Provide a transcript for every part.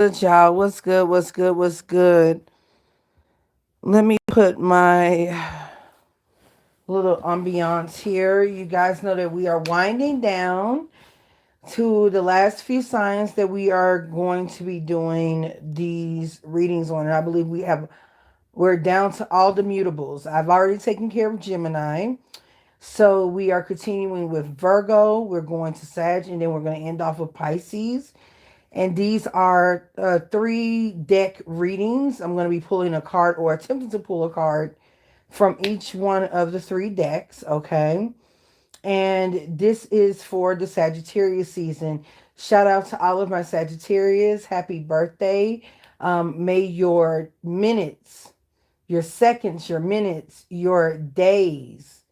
y'all? What's good? What's good? What's good? Let me put my little ambiance here. You guys know that we are winding down to the last few signs that we are going to be doing these readings on. And I believe we're down to all the mutables. I've already taken care of Gemini. So we are continuing with Virgo. We're going to Sag, and then we're going to end off with Pisces. And these are three deck readings. I'm going to be pulling a card or attempting to pull a card from each one of the three decks, okay? And this is for the Sagittarius season. Shout out to all of my Sagittarius. Happy birthday. May your minutes, your seconds, your minutes, your days,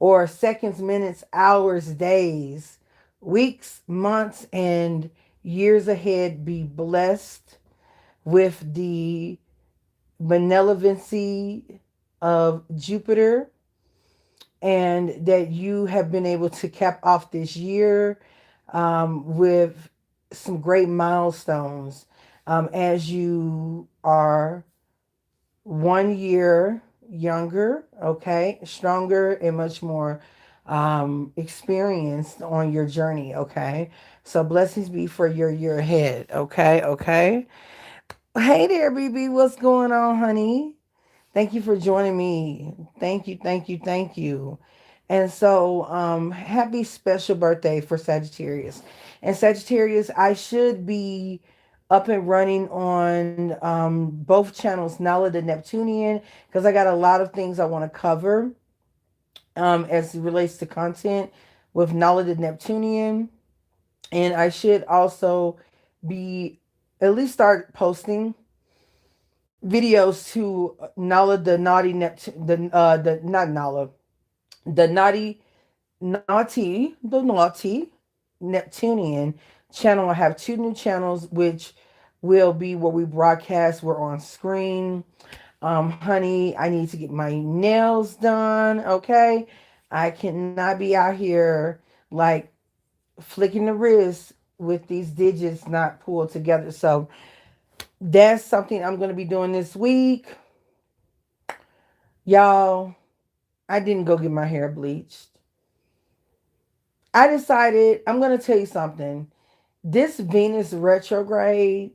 or seconds, minutes, hours, days, weeks, months, and years ahead be blessed with the benevolency of Jupiter, and that you have been able to cap off this year with some great milestones as you are 1 year younger, okay, stronger and much more experienced on your journey, okay? So blessings be for your year ahead, okay? Okay. Hey there, BB. What's going on, honey? Thank you for joining me. Thank you, thank you, thank you. And so, happy special birthday for Sagittarius. And Sagittarius, I should be up and running on both channels, Nala the Neptunian, because I got a lot of things I want to cover as it relates to content with Nala the Neptunian. And I should also be at least start posting videos to Nala the naughty Neptune, the not Nala, the naughty Neptunian channel. I have two new channels, which will be where we broadcast. We're on screen. Honey, I need to get my nails done. Okay, I cannot be out here like flicking the wrist with these digits not pulled together. So that's something I'm going to be doing this week. Y'all, I didn't go get my hair bleached. I decided, I'm going to tell you something. This Venus retrograde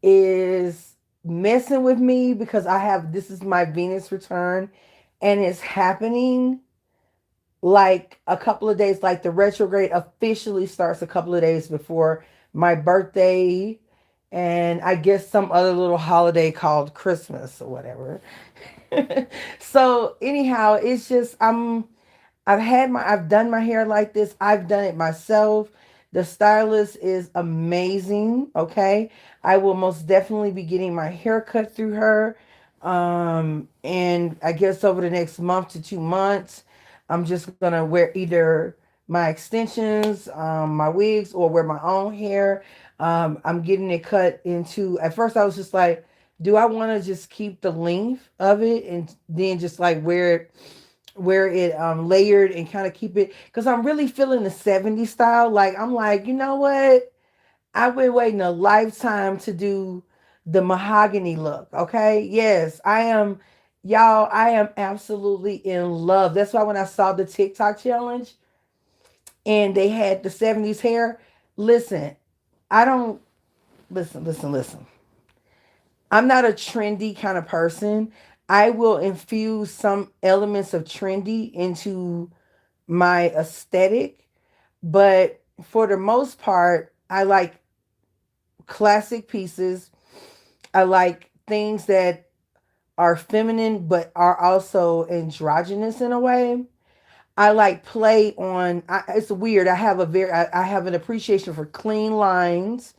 is messing with me because this is my Venus return, and it's happening like a couple of days, like the retrograde officially starts a couple of days before my birthday, and I guess some other little holiday called Christmas or whatever. So anyhow, it's just I've done my hair like this. I've done it myself. The stylist is amazing. Okay. I will most definitely be getting my hair cut through her. And I guess over the next month to 2 months, I'm just gonna wear either my extensions, my wigs, or wear my own hair. I'm getting it cut into, at first I was just like, do I want to just keep the length of it and then just like wear it layered and kind of keep it, because I'm really feeling the 70s style. Like I'm like, you know what? I've been waiting a lifetime to do the mahogany look. Okay. Yes, I am. Y'all, I am absolutely in love. That's why when I saw the TikTok challenge and they had the 70s hair, listen, I don't listen. I'm not a trendy kind of person. I will infuse some elements of trendy into my aesthetic, but for the most part, I like classic pieces. I like things that are feminine but are also androgynous in a way. I like play on. It's weird. I have an appreciation for clean lines.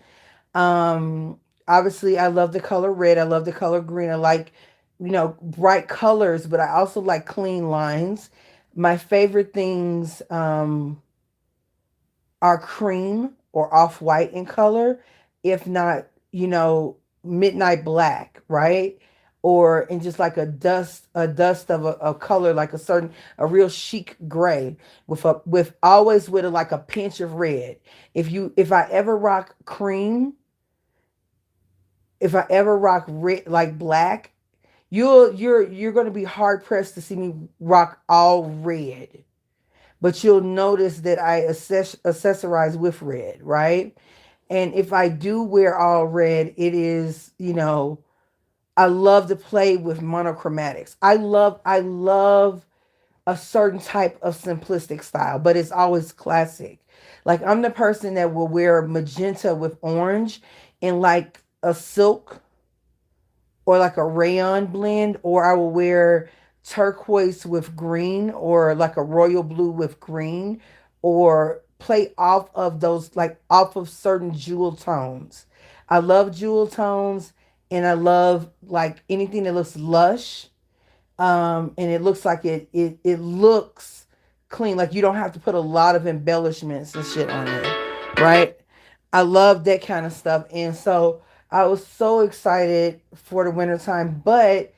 Obviously, I love the color red. I love the color green. I like, bright colors, but I also like clean lines. My favorite things are cream or off white in color, if not, midnight black, right? Or in just like a dust of a color, like a real chic gray with always with like a pinch of red. If I ever rock cream, If I ever rock red, like black, you're going to be hard pressed to see me rock all red. But you'll notice that I accessorize with red, right? And if I do wear all red, it is, I love to play with monochromatics. I love a certain type of simplistic style, but it's always classic. Like I'm the person that will wear magenta with orange and like a silk or like a rayon blend, or I will wear turquoise with green, or like a royal blue with green, or play off of those, like off of certain jewel tones. I love jewel tones, and I love like anything that looks lush, and it looks like it looks clean. Like you don't have to put a lot of embellishments and shit on it, right? I love that kind of stuff, and so I was so excited for the wintertime, but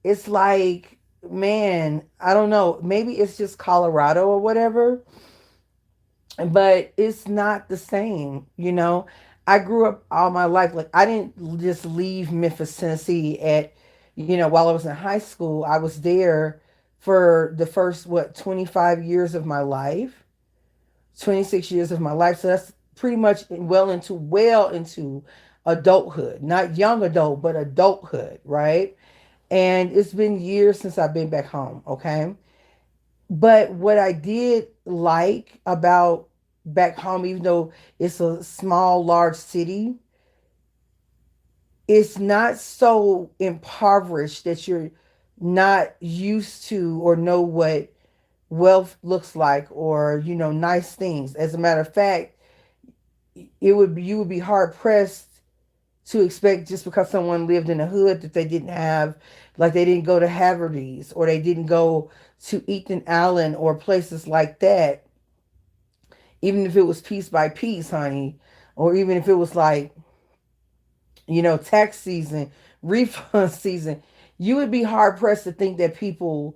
it's like, man, I don't know. Maybe it's just Colorado or whatever, but it's not the same. I grew up all my life. Like, I didn't just leave Memphis, Tennessee while I was in high school. I was there for the first, 25 years of my life, 26 years of my life. So that's pretty much well into adulthood, not young adult, but adulthood, right? And it's been years since I've been back home, okay? But what I did like about back home, even though it's a small, large city, it's not so impoverished that you're not used to or know what wealth looks like, or nice things. As a matter of fact, you would be hard pressed to expect, just because someone lived in a hood, that they didn't have, like they didn't go to Haverty's, or they didn't go to Ethan Allen or places like that, even if it was piece by piece, honey, or even if it was like, tax season, refund season. You would be hard pressed to think that people,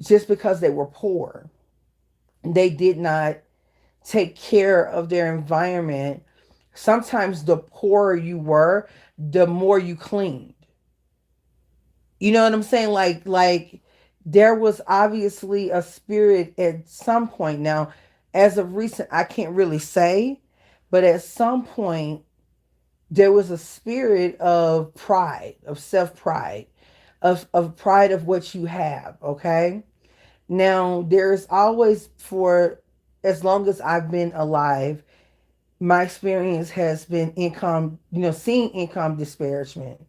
just because they were poor, they did not take care of their environment. Sometimes the poorer you were, the more you cleaned. You know what I'm saying? Like there was obviously a spirit at some point. Now, as of recent, I can't really say, but at some point there was a spirit of pride, of self-pride, of pride of what you have, okay? Now, there's always, for as long as I've been alive, my experience has been seeing income disparagement,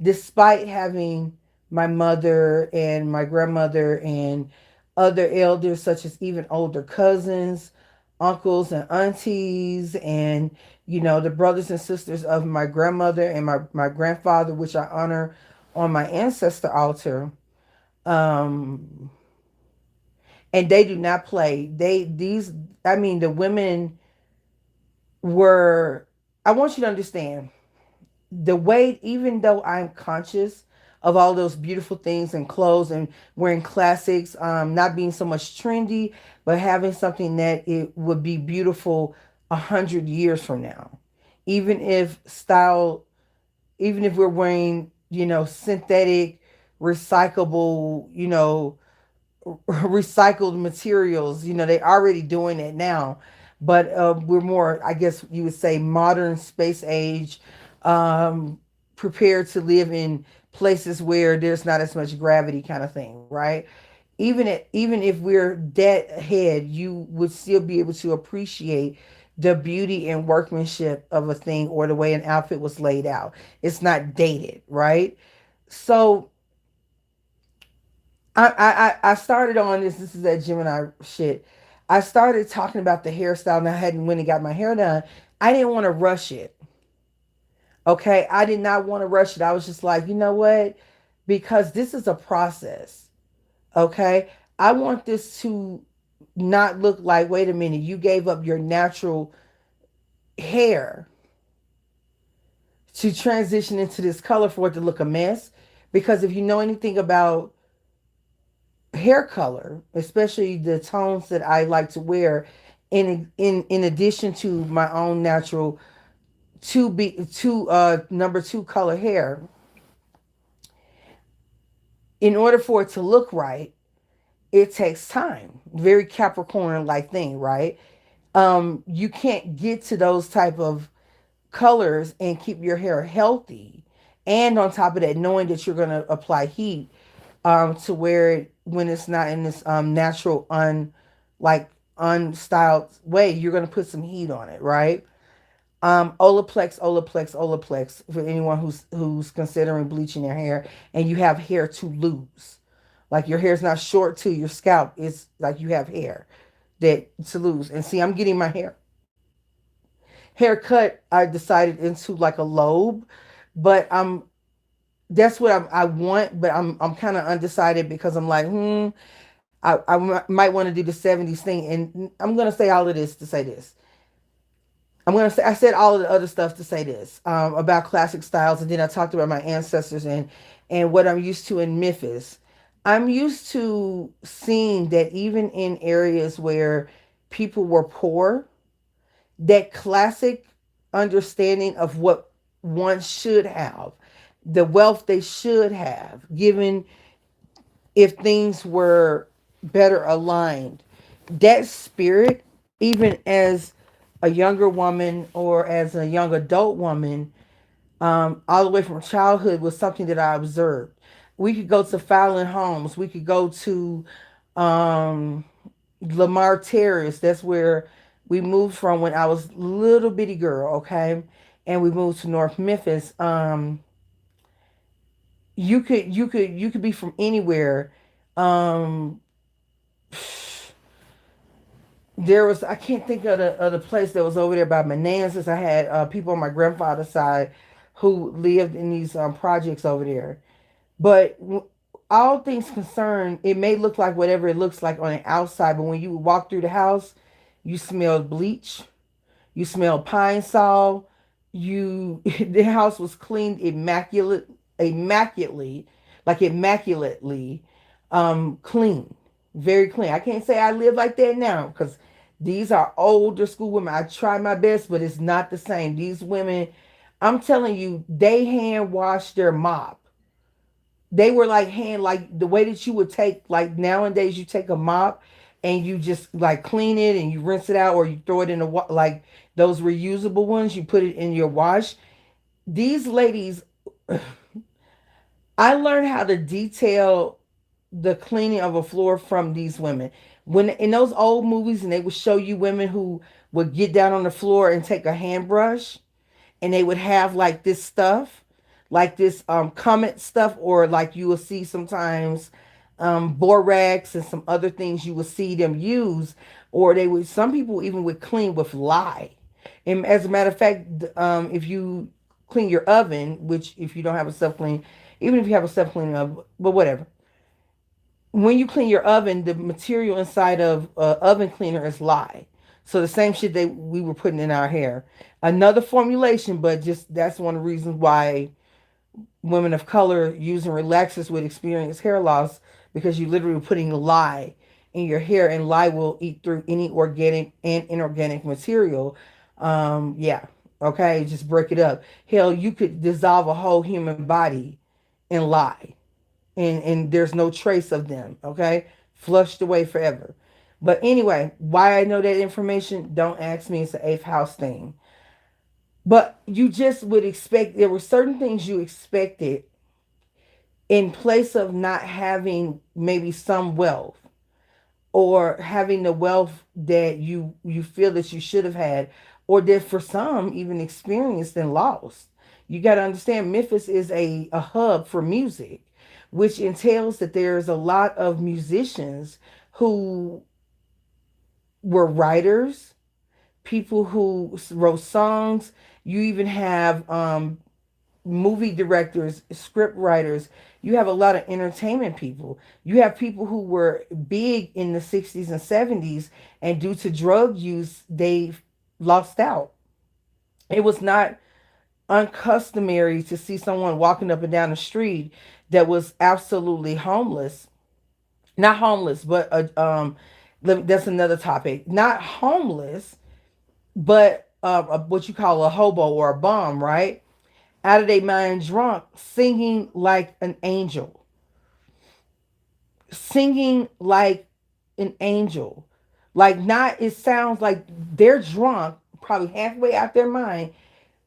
despite having my mother and my grandmother and other elders, such as even older cousins, uncles and aunties, and the brothers and sisters of my grandmother and my grandfather, which I honor on my ancestor altar. um and they do not play. The women were, I want you to understand, the way, even though I'm conscious of all those beautiful things and clothes and wearing classics, not being so much trendy, but having something that it would be beautiful 100 years from now. Even if style, even if we're wearing, synthetic, recyclable, recycled materials, they already doing it now. But we're more, I guess you would say, modern space age, um, prepared to live in places where there's not as much gravity, kind of thing, right? Even if we're that ahead, you would still be able to appreciate the beauty and workmanship of a thing, or the way an outfit was laid out. It's not dated, right? So I started on this. This is that Gemini shit. I started talking about the hairstyle, and I hadn't went and got my hair done. I didn't want to rush it. Okay, I did not want to rush it. I was just like, you know what? Because this is a process. Okay, I want this to not look like, wait a minute, you gave up your natural hair to transition into this color for it to look a mess. Because if you know anything about hair color, especially the tones that I like to wear, in addition to my own natural number two color hair, in order for it to look right, it takes time. Very Capricorn like thing, right? You can't get to those type of colors and keep your hair healthy. And on top of that, knowing that you're going to apply heat to where when it's not in this natural, like unstyled way, you're going to put some heat on it, right? Olaplex for anyone who's considering bleaching their hair and you have hair to lose. Like your hair's not short to your scalp, it's like you have hair that to lose. And see, I'm getting my haircut. I decided into like a lobe, but that's what I want, but I'm kind of undecided because I'm like, might want to do the 70s thing. And I'm going to say all of this to say this. I said all of the other stuff to say this about classic styles. And then I talked about my ancestors and what I'm used to in Memphis. I'm used to seeing that even in areas where people were poor, that classic understanding of what one should have, the wealth they should have, given if things were better aligned. That spirit, even as a younger woman or as a young adult woman, all the way from childhood, was something that I observed. We could go to Fallon Homes. We could go to um, Lamar Terrace. That's where we moved from when I was little bitty girl. Okay, and we moved to North Memphis. You could be from anywhere. Um, there was, I can't think of the place that was over there by Manassas. I had people on my grandfather's side who lived in these projects over there. But all things concerned, it may look like whatever it looks like on the outside, but when you walk through the house, you smell bleach, you smell pine sol. The house was cleaned immaculately, like immaculately clean, very clean. I can't say I live like that now because these are older school women. I try my best, but it's not the same. These women, I'm telling you, they hand wash their mop. They were like like the way that you would take, like nowadays you take a mop and you just like clean it and you rinse it out, or you throw it in like those reusable ones, you put it in your wash. These ladies, I learned how to detail the cleaning of a floor from these women. When in those old movies, and they would show you women who would get down on the floor and take a hand brush, and they would have like this stuff, like this comet stuff, or like you will see sometimes borax and some other things you will see them use, or they would, some people even would clean with lye. And as a matter of fact, if you clean your oven, which if you don't have a self clean, even if you have a self cleaning oven, but whatever, when you clean your oven, the material inside of oven cleaner is lye. So the same shit that we were putting in our hair. Another formulation, but just that's one of the reasons why women of color using relaxers would experience hair loss, because you literally were putting lye in your hair, and lye will eat through any organic and inorganic material. Yeah. Okay, just break it up. Hell, you could dissolve a whole human body in lye, and there's no trace of them. Okay, flushed away forever. But anyway, why I know that information, don't ask me. It's an eighth house thing. But you just would expect, there were certain things you expected in place of not having maybe some wealth, or having the wealth that you feel that you should have had, or that for some even experienced and lost. You got to understand, Memphis is a hub for music, which entails that there's a lot of musicians who were writers, people who wrote songs. You even have movie directors, script writers. You have a lot of entertainment people. You have people who were big in the 60s and 70s, and due to drug use, they lost out. It was not uncustomary to see someone walking up and down the street that was absolutely homeless. Not homeless, but that's another topic. Not homeless, but what you call a hobo or a bum, right? Out of their mind drunk, singing like an angel, singing like an angel. Like, not, it sounds like they're drunk, probably halfway out their mind.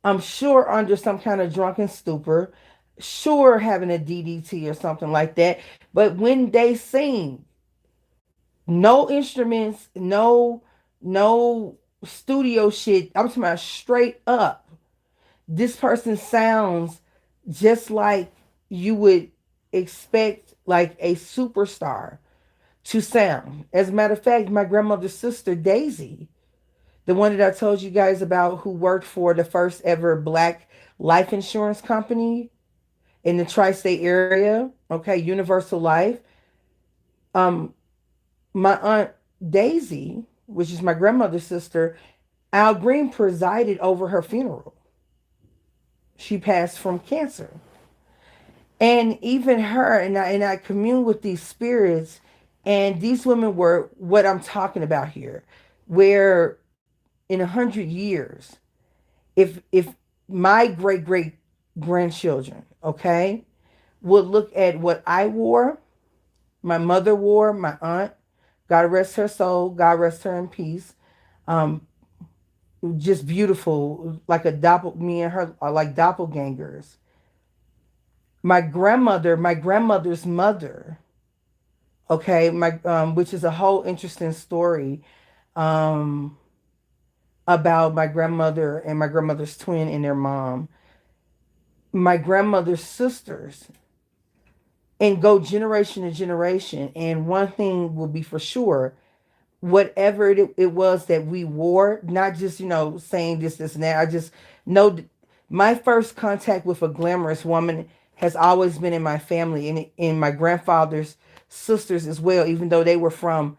I'm sure under some kind of drunken stupor, sure having a DDT or something like that. But when they sing, no instruments, no studio shit. I'm talking about straight up. This person sounds just like you would expect like a superstar to sound. As a matter of fact, my grandmother's sister Daisy, the one that I told you guys about, who worked for the first ever black life insurance company in the tri-state area, okay, Universal Life. Um, my aunt Daisy, which is my grandmother's sister, Al Green presided over her funeral. She passed from cancer. And even her, and I commune with these spirits, and these women were what I'm talking about here, where in 100 years, if my great grandchildren, okay, would look at what I wore, my mother wore, my aunt, God rest her soul, God rest her in peace, um, just beautiful, like a me and her are like doppelgangers. My grandmother's mother, okay, my which is a whole interesting story, um, about my grandmother and my grandmother's twin and their mom. My grandmother's sisters, and go generation to generation. And one thing will be for sure, whatever it was that we wore, not just, saying this, and that. I just know my first contact with a glamorous woman has always been in my family and in my grandfather's sisters as well, even though they were from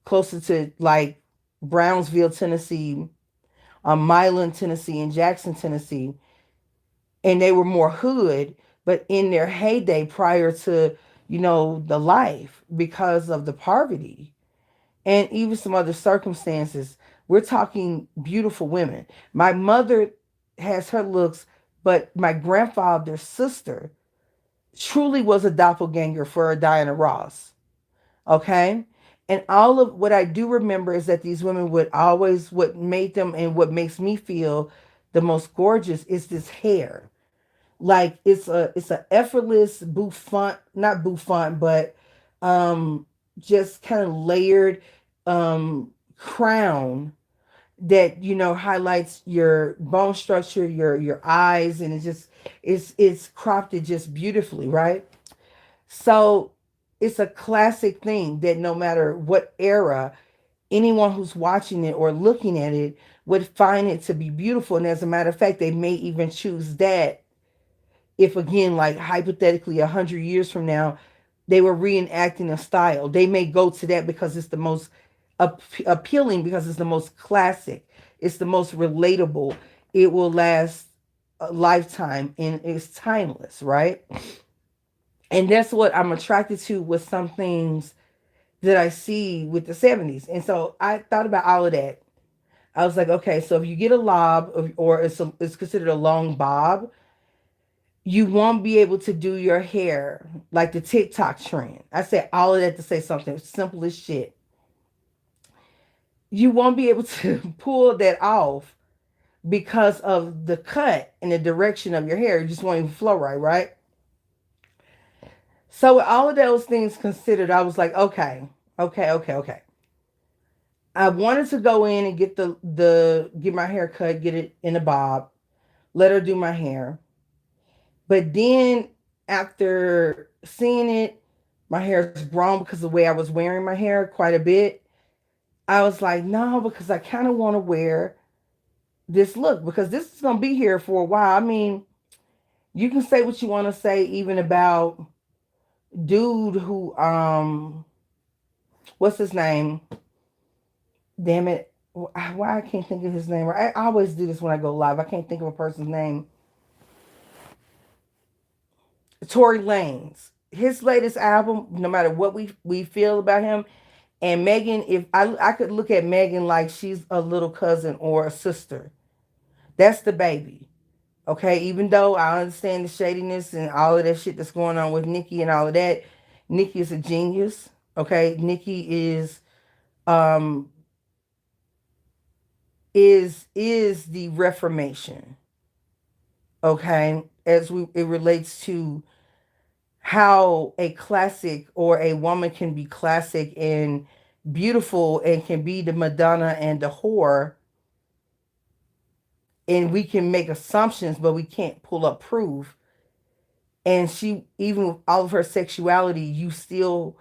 closer to like Brownsville, Tennessee, Milan, Tennessee, and Jackson, Tennessee. And they were more hood, but in their heyday prior to, the life, because of the poverty and even some other circumstances. We're talking beautiful women. My mother has her looks, but my grandfather's sister truly was a doppelganger for a Diana Ross. Okay? And all of what I do remember is that these women would always, what made them and what makes me feel the most gorgeous is this hair. Like, it's a effortless bouffant, not bouffant, but just kind of layered crown that highlights your bone structure, your eyes, and it's cropped it just beautifully, right? So it's a classic thing that no matter what era, anyone who's watching it or looking at it would find it to be beautiful. And as a matter of fact, they may even choose that if, again, like hypothetically 100 years from now, they were reenacting a style. They may go to that because it's the most appealing, because it's the most classic, it's the most relatable, it will last a lifetime, and it's timeless, right? And that's what I'm attracted to with some things that I see with the 70s. And so I thought about all of that. I was like, okay, so if you get a lob, or it's considered a long bob, you won't be able to do your hair like the TikTok trend. I said all of that to say something simple as shit. You won't be able to pull that off because of the cut and the direction of your hair. It just won't even flow right, right? So with all of those things considered, I was like, okay. I wanted to go in and get my hair cut, get it in a bob, let her do my hair. But then after seeing it, my hair is grown because of the way I was wearing my hair quite a bit. I was like, no, because I kind of want to wear this look, because this is going to be here for a while. I mean, you can say what you want to say even about dude who, what's his name? Damn it. Why I can't think of his name. I always do this when I go live. I can't think of a person's name. Tory Lanez. His latest album, no matter what we feel about him, and Megan, if I could look at Megan like she's a little cousin or a sister. That's the baby. Okay, even though I understand the shadiness and all of that shit that's going on with Nikki and all of that, Nikki is a genius. Okay, Nikki um is the reformation. Okay, as it relates to how a classic or a woman can be classic and beautiful and can be the Madonna and the whore, and we can make assumptions but we can't pull up proof. And she, even with all of her sexuality, you still,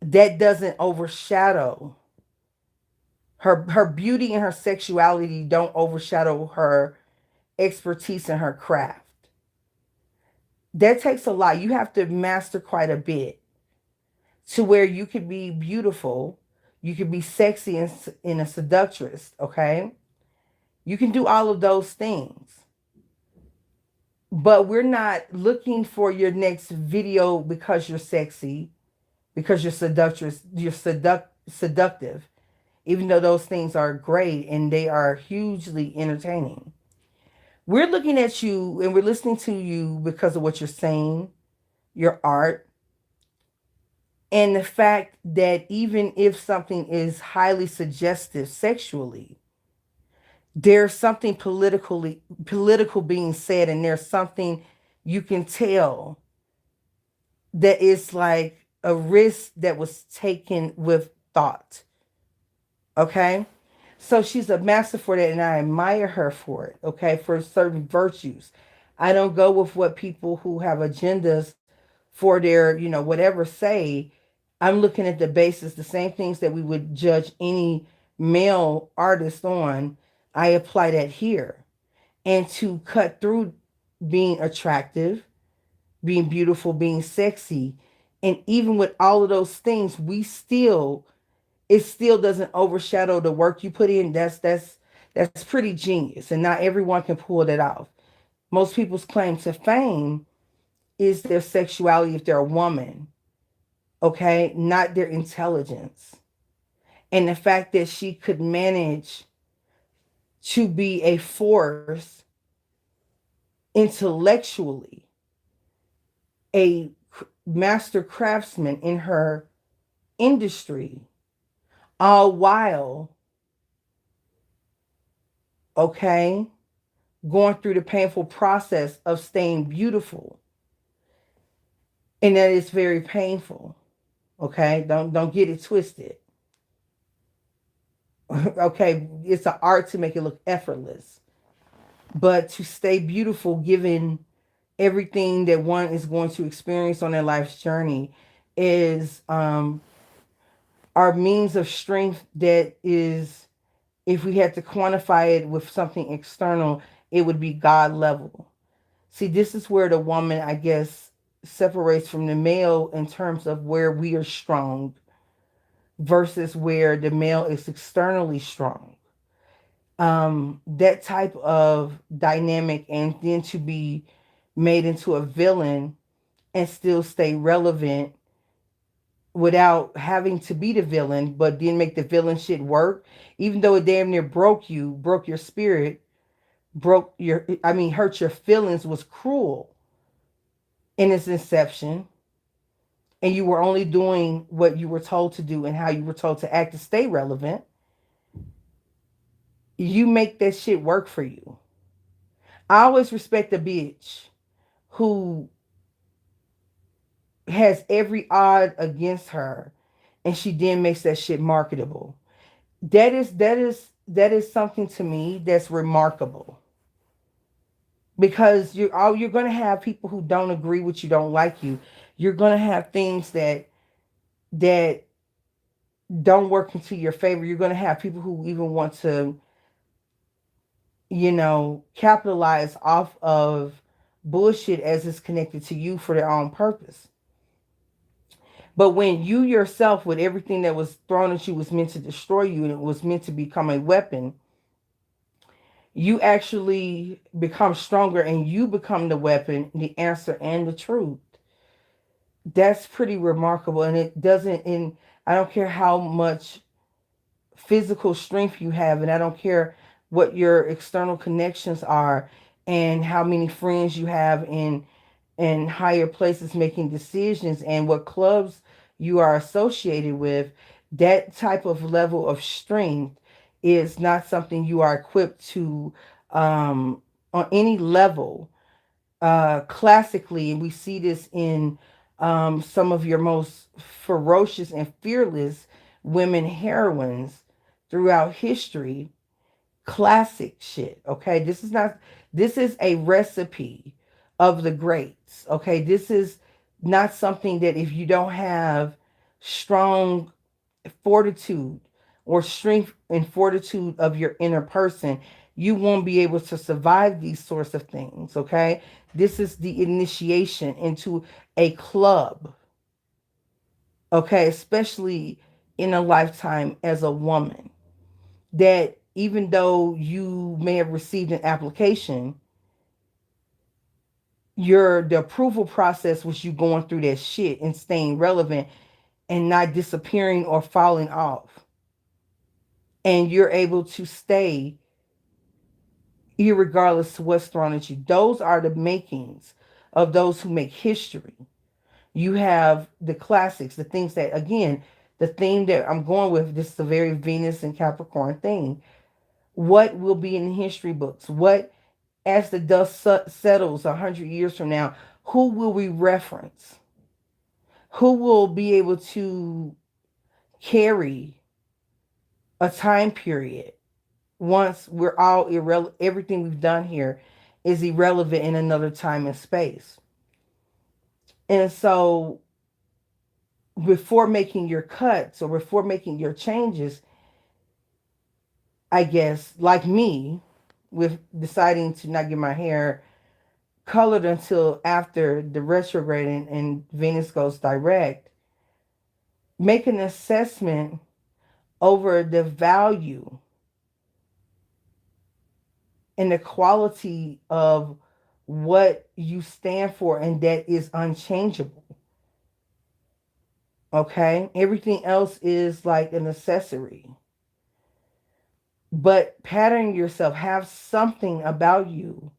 that doesn't overshadow her beauty, and her sexuality don't overshadow her expertise in her craft. That takes a lot. You have to master quite a bit to where you could be beautiful, you could be sexy and a seductress. Okay, you can do all of those things, but we're not looking for your next video because you're sexy, because you're seductress, you're seductive, even though those things are great and they are hugely entertaining. We're looking at you and we're listening to you because of what you're saying, your art, and the fact that even if something is highly suggestive sexually, there's something political being said, and there's something you can tell that is like a risk that was taken with thought. Okay? So she's a master for that, and I admire her for it, okay, for certain virtues. I don't go with what people who have agendas for their, whatever say. I'm looking at the basis, the same things that we would judge any male artist on. I apply that here. And to cut through being attractive, being beautiful, being sexy, and even with all of those things, it still doesn't overshadow the work you put in. That's pretty genius, and not everyone can pull that off. Most people's claim to fame is their sexuality if they're a woman, okay, not their intelligence. And the fact that she could manage to be a force intellectually, a master craftsman in her industry, all while, okay, going through the painful process of staying beautiful. And that is very painful. Okay, don't get it twisted. Okay, it's an art to make it look effortless, but to stay beautiful given everything that one is going to experience on their life's journey is our means of strength. That is, if we had to quantify it with something external, it would be God level. See, this is where the woman, I guess, separates from the male in terms of where we are strong versus where the male is externally strong. That type of dynamic, and then to be made into a villain and still stay relevant without having to be the villain, but then make the villain shit work, even though it damn near broke your spirit, hurt your feelings, was cruel in its inception, and you were only doing what you were told to do and how you were told to act to stay relevant. You make that shit work for you. I always respect a bitch who has every odd against her and she then makes that shit marketable. That is something to me that's remarkable. Because you're going to have people who don't agree with you, don't like you. You're going to have things that don't work into your favor. You're going to have people who even want to, capitalize off of bullshit as it's connected to you for their own purpose. But when you yourself, with everything that was thrown at you, was meant to destroy you and it was meant to become a weapon, you actually become stronger and you become the weapon, the answer, and the truth. That's pretty remarkable. And I don't care how much physical strength you have, and I don't care what your external connections are, and how many friends you have in higher places making decisions, and what clubs you are associated with. That type of level of strength is not something you are equipped to on any level. Classically, and we see this in some of your most ferocious and fearless women heroines throughout history. Classic shit. Okay, this is not. This is a recipe of the greats. Okay, this is not something that if you don't have strong fortitude or strength and fortitude of your inner person, you won't be able to survive these sorts of things. Okay, this is the initiation into a club. Okay, especially in a lifetime as a woman, that even though you may have received an application, the approval process was you going through that shit and staying relevant and not disappearing or falling off. And you're able to stay irregardless to what's thrown at you. Those are the makings of those who make history. You have the classics, the things that, again, the theme that I'm going with, this is a very Venus and Capricorn thing. What will be in history books? What, as the dust settles 100 years from now, who will we reference? Who will be able to carry a time period once we're all irrelevant? Everything we've done here is irrelevant in another time and space. And so before making your cuts or before making your changes, I guess, like me, with deciding to not get my hair colored until after the retrograde and Venus goes direct, make an assessment over the value and the quality of what you stand for, and that is unchangeable. Okay? Everything else is like an accessory. But pattern yourself, have something about you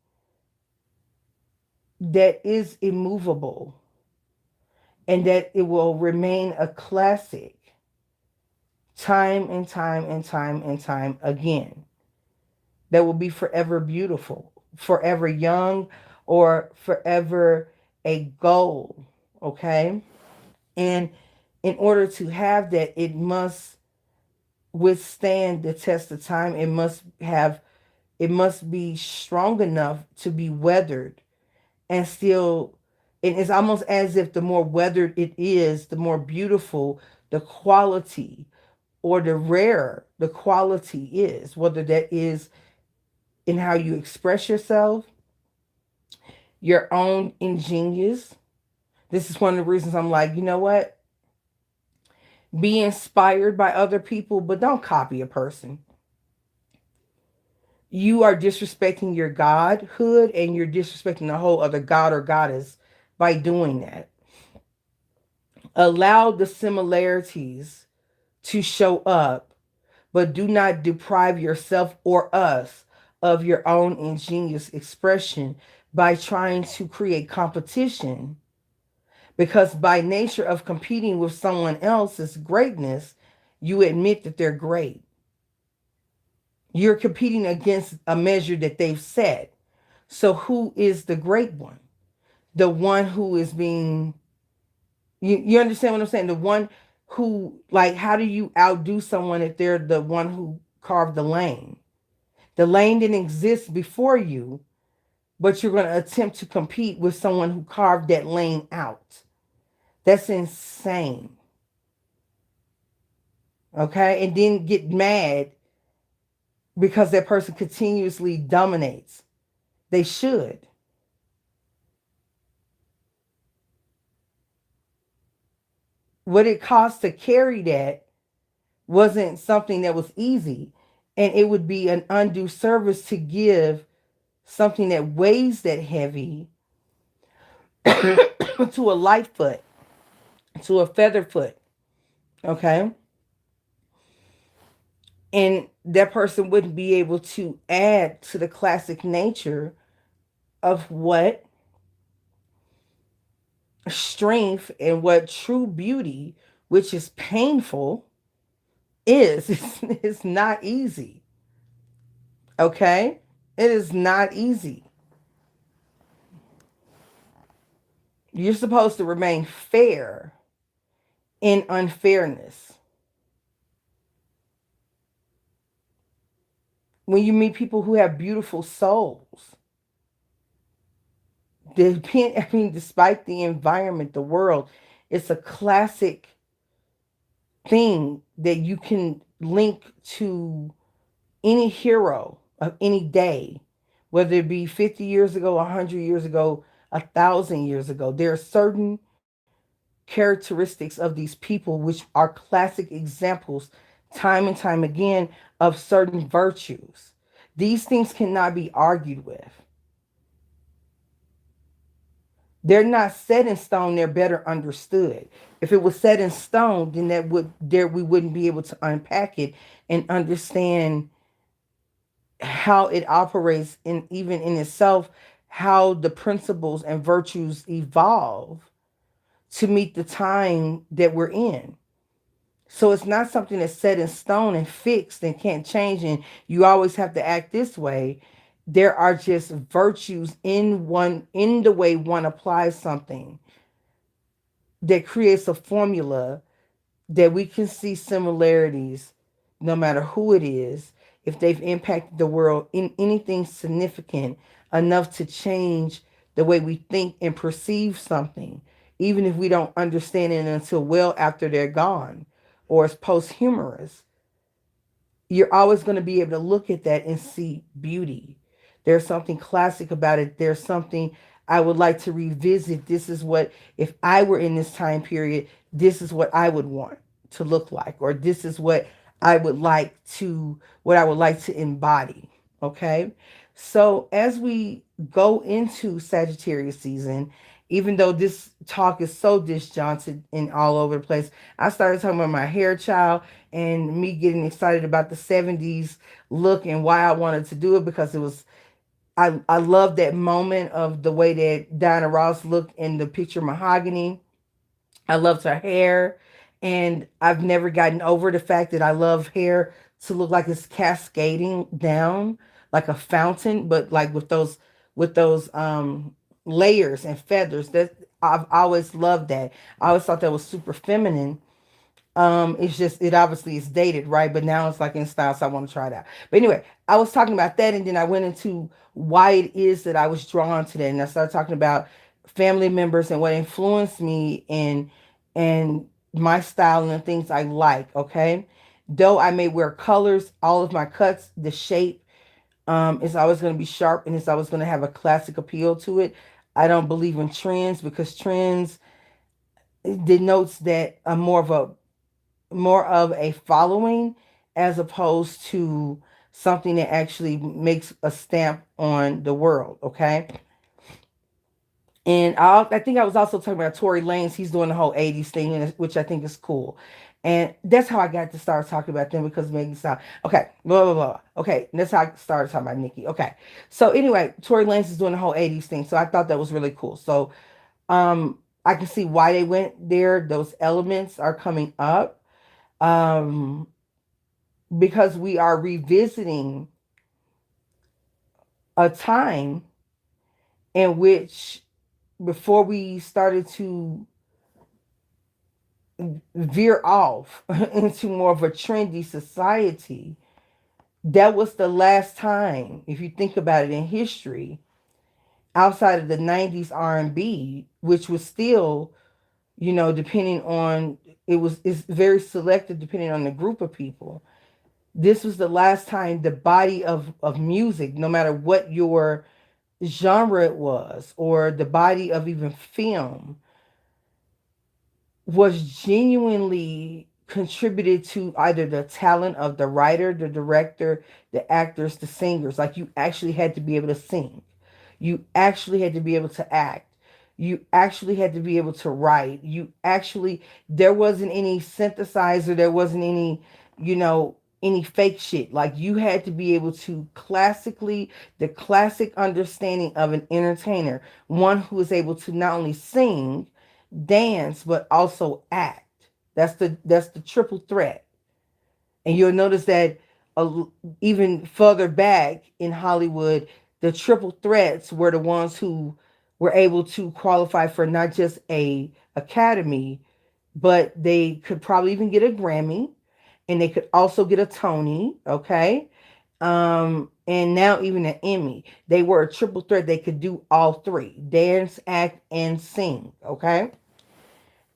that is immovable and that it will remain a classic time and time and time and time again. That will be forever beautiful, forever young, or forever a goal. Okay? And in order to have that, it must withstand the test of time. It must be strong enough to be weathered and still, and it's almost as if the more weathered it is, the more beautiful the quality or the rarer the quality is, whether that is in how you express yourself, your own ingenious. This is one of the reasons I'm like, you know what? Be inspired by other people, but don't copy a person. You are disrespecting your godhood and you're disrespecting the whole other god or goddess by doing that. Allow the similarities to show up, but do not deprive yourself or us of your own ingenious expression by trying to create competition, because by nature of competing with someone else's greatness, you admit that they're great. You're competing against a measure that they've set. So who is the great one? The one who is being, you understand what I'm saying? The one who, like, how do you outdo someone if they're the one who carved the lane? The lane didn't exist before you, but you're going to attempt to compete with someone who carved that lane out. That's insane. Okay? And then get mad because that person continuously dominates. They should. What it costs to carry that wasn't something that was easy. And it would be an undue service to give something that weighs that heavy to a light foot, to a feather foot. Okay? And that person wouldn't be able to add to the classic nature of what strength and what true beauty, which is painful, is. It's not easy. Okay? It is not easy. You're supposed to remain fair in unfairness. When you meet people who have beautiful souls, despite the environment, the world, it's a classic thing that you can link to any hero of any day, whether it be 50 years ago, 100 years ago, 1,000 years ago. There are certain characteristics of these people which are classic examples, time and time again, of certain virtues. These things cannot be argued with. They're not set in stone, they're better understood. If it was set in stone, then we wouldn't be able to unpack it and understand how it operates in even in itself, how the principles and virtues evolve to meet the time that we're in. So it's not something that's set in stone and fixed and can't change, and you always have to act this way. There are just virtues in the way one applies something that creates a formula that we can see similarities no matter who it is, if they've impacted the world in anything significant enough to change the way we think and perceive something, even if we don't understand it until well after they're gone or it's posthumous. You're always going to be able to look at that and see beauty. There's something classic about it. There's something I would like to revisit. This is what, if I were in this time period, this is what I would want to look like, or this is what I would like to embody. Okay. So as we go into Sagittarius season, even though this talk is so disjointed and all over the place, I started talking about my hair child and me getting excited about the 70s look and why I wanted to do it, because it was, I love that moment of the way that Diana Ross looked in the picture Mahogany. I loved her hair, and I've never gotten over the fact that I love hair to look like it's cascading down like a fountain, but like with those layers and feathers. That I've always loved that. I always thought that was super feminine. It's just, it obviously is dated, right? But now it's like in style, so I want to try it out. But anyway, I was talking about that, and then I went into why it is that I was drawn to that, and I started talking about family members and what influenced me and my style and the things I like. Okay, though I may wear colors, all of my cuts, the shape, is always going to be sharp, and it's always going to have a classic appeal to it. I don't believe in trends, because trends denotes that I'm more of a following, as opposed to something that actually makes a stamp on the world. Okay. And I think I was also talking about Tory Lanez. He's doing the whole 80s thing, which I think is cool. And that's how I got to start talking about them, because it made me sound okay. Blah blah blah. Okay, and that's how I started talking about Nikki. Okay, so anyway, Tory Lanez is doing the whole 80s thing, so I thought that was really cool. So I can see why they went there. Those elements are coming up. Um, because we are revisiting a time in which, before we started to veer off into more of a trendy society, that was the last time, if you think about it in history, outside of the 90s R&B, which was still, depending on, it's very selective depending on the group of people. This was the last time the body of music, no matter what your genre it was, or the body of even film, was genuinely contributed to either the talent of the writer, the director, the actors, the singers. Like, you actually had to be able to sing. You actually had to be able to act. You actually had to be able to write. There wasn't any synthesizer. There wasn't any, any fake shit. Like you had to be able to the classic understanding of an entertainer, one who is able to not only sing, dance, but also act. That's the triple threat. And you'll notice that even further back in Hollywood, the triple threats were the ones who were able to qualify for not just a Academy, but they could probably even get a Grammy, and they could also get a Tony, okay? And now even an Emmy. They were a triple threat. They could do all three: dance, act, and sing, okay?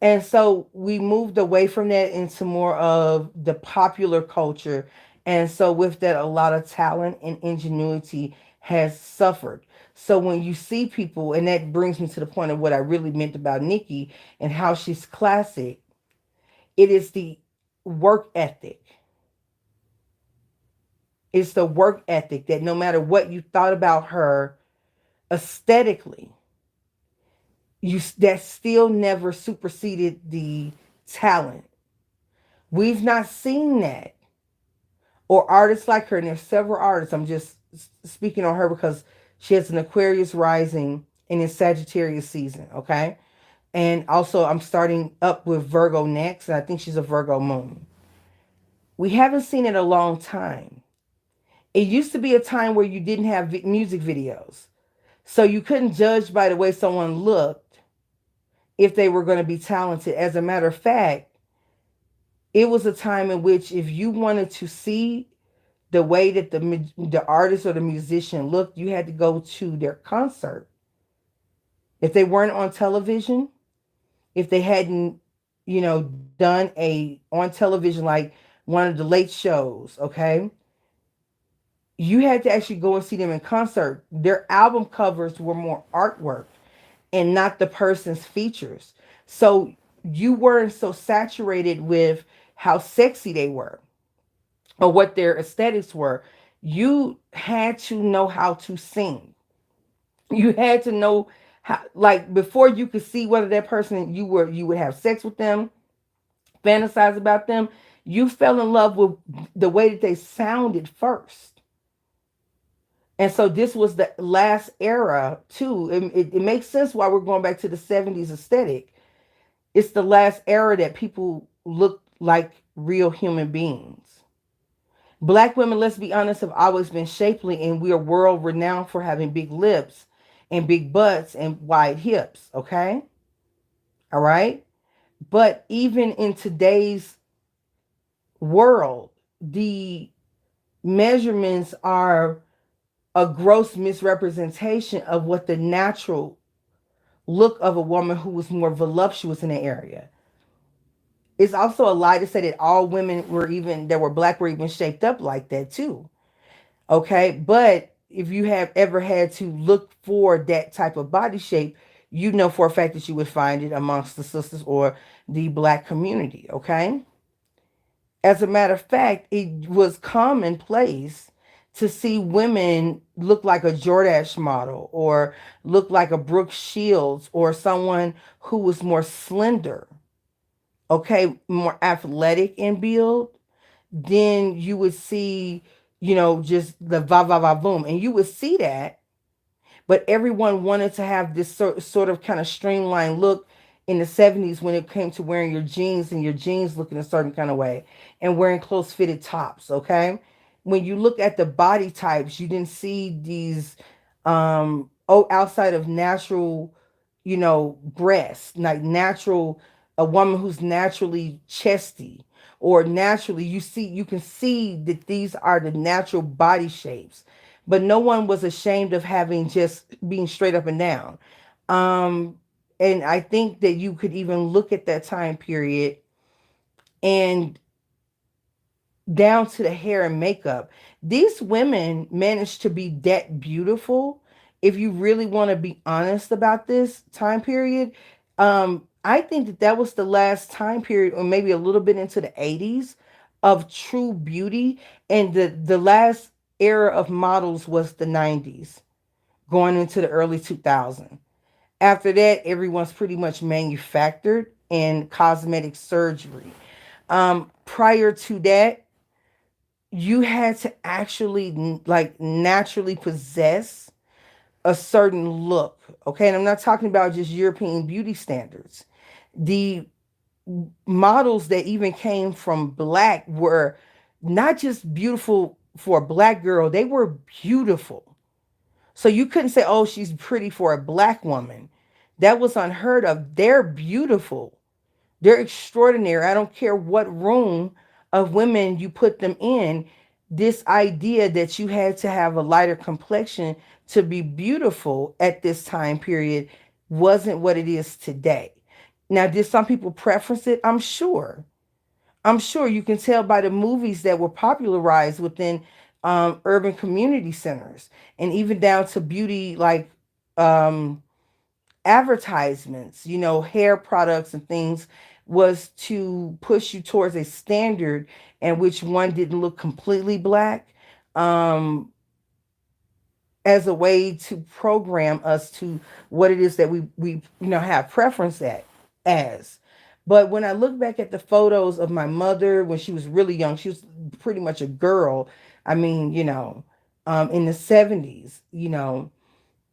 And so we moved away from that into more of the popular culture. And so with that, a lot of talent and ingenuity has suffered. So when you see people, and that brings me to the point of what I really meant about Nikki and how she's classic, it is the work ethic. It's the work ethic that no matter what you thought about her aesthetically, that still never superseded the talent. We've not seen that. Or artists like her, and there's several artists. I'm just speaking on her because she has an Aquarius rising and in Sagittarius season, okay? And also I'm starting up with Virgo next, and I think she's a Virgo moon. We haven't seen it in a long time. It used to be a time where you didn't have music videos. So you couldn't judge by the way someone looked if they were going to be talented. As a matter of fact, it was a time in which if you wanted to see the way that the artist or the musician looked, you had to go to their concert. If they weren't on television, if they hadn't, done a on television like one of the late shows, okay, you had to actually go and see them in concert. Their album covers were more artwork and not the person's features. So you weren't so saturated with how sexy they were or what their aesthetics were. You had to know how to sing. You had to know how, like before you could see whether that person you would have sex with them, fantasize about them, you fell in love with the way that they sounded first. And so this was the last era too. It makes sense why we're going back to the 70s aesthetic. It's the last era that people look like real human beings. Black women, let's be honest, have always been shapely, and we are world renowned for having big lips and big butts and wide hips, okay? All right? But even in today's world, the measurements are a gross misrepresentation of what the natural look of a woman who was more voluptuous in the area. It's also a lie to say that all women that were black were even shaped up like that too. Okay. But if you have ever had to look for that type of body shape, you know for a fact that you would find it amongst the sisters or the black community. Okay. As a matter of fact, it was commonplace to see women look like a Jordache model or look like a Brooke Shields or someone who was more slender, okay, more athletic in build. Then you would see, just the va va va boom. And you would see that, but everyone wanted to have this sort of kind of streamlined look in the 70s when it came to wearing your jeans and your jeans looking a certain kind of way and wearing close fitted tops, okay? When you look at the body types, you didn't see these outside of natural, breasts, like natural, a woman who's naturally chesty or naturally you can see that these are the natural body shapes, but no one was ashamed of having just being straight up and down. And I think that you could even look at that time period and down to the hair and makeup. These women managed to be that beautiful. If you really want to be honest about this time period, I think that was the last time period, or maybe a little bit into the 80s, of true beauty. And the last era of models was the 90s, going into the early 2000s. After that, everyone's pretty much manufactured and cosmetic surgery. Prior to that, you had to actually like naturally possess a certain look. Okay. And I'm not talking about just European beauty standards. The models that even came from black were not just beautiful for a black girl, they were beautiful. So you couldn't say, oh, she's pretty for a black woman. That was unheard of. They're beautiful. They're extraordinary. I don't care what room of women you put them in. This idea that you had to have a lighter complexion to be beautiful at this time period wasn't what it is today. Now, did some people preference it? I'm sure. I'm sure you can tell by the movies that were popularized within urban community centers and even down to beauty like um, advertisements, hair products and things was to push you towards a standard and which one didn't look completely black. Um, as a way to program us to what it is that we have preference at as. But when I look back at the photos of my mother when she was really young, she was pretty much a girl. I mean, in the 70s,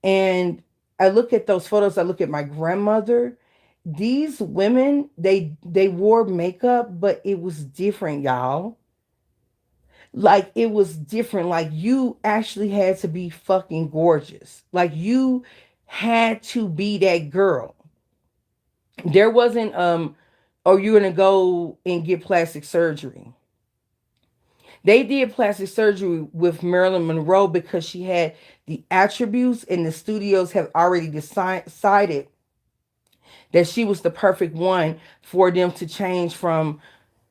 and I look at those photos, I look at my grandmother. These women, they wore makeup, but it was different, y'all. Like it was different. Like you actually had to be fucking gorgeous. Like you had to be that girl. There wasn't oh, you're gonna go and get plastic surgery. They did plastic surgery with Marilyn Monroe because she had the attributes, and the studios have already decided that she was the perfect one for them to change from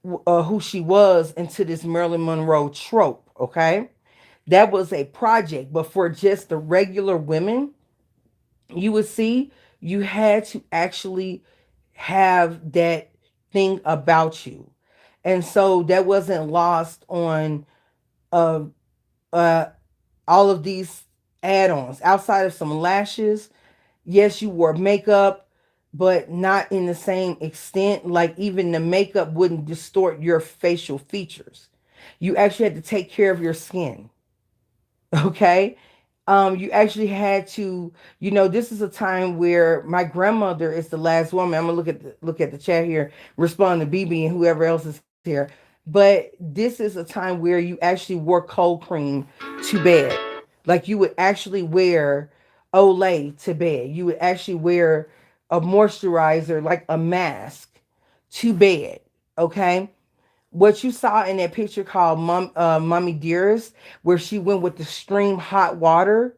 who she was into this Marilyn Monroe trope. Okay. That was a project, but for just the regular women, you would see you had to actually have that thing about you. And so that wasn't lost on uh, uh, all of these add ons outside of some lashes. Yes, you wore makeup, but not in the same extent. Like even the makeup wouldn't distort your facial features. You actually had to take care of your skin. Okay. You actually had to, this is a time where my grandmother is the last woman. I'm gonna look at the chat here, respond to BB and whoever else is here. But this is a time where you actually wore cold cream to bed. Like you would actually wear Olay to bed. You would actually wear a moisturizer, like a mask, to bed. Okay. What you saw in that picture called Mommy Dearest, where she went with the stream hot water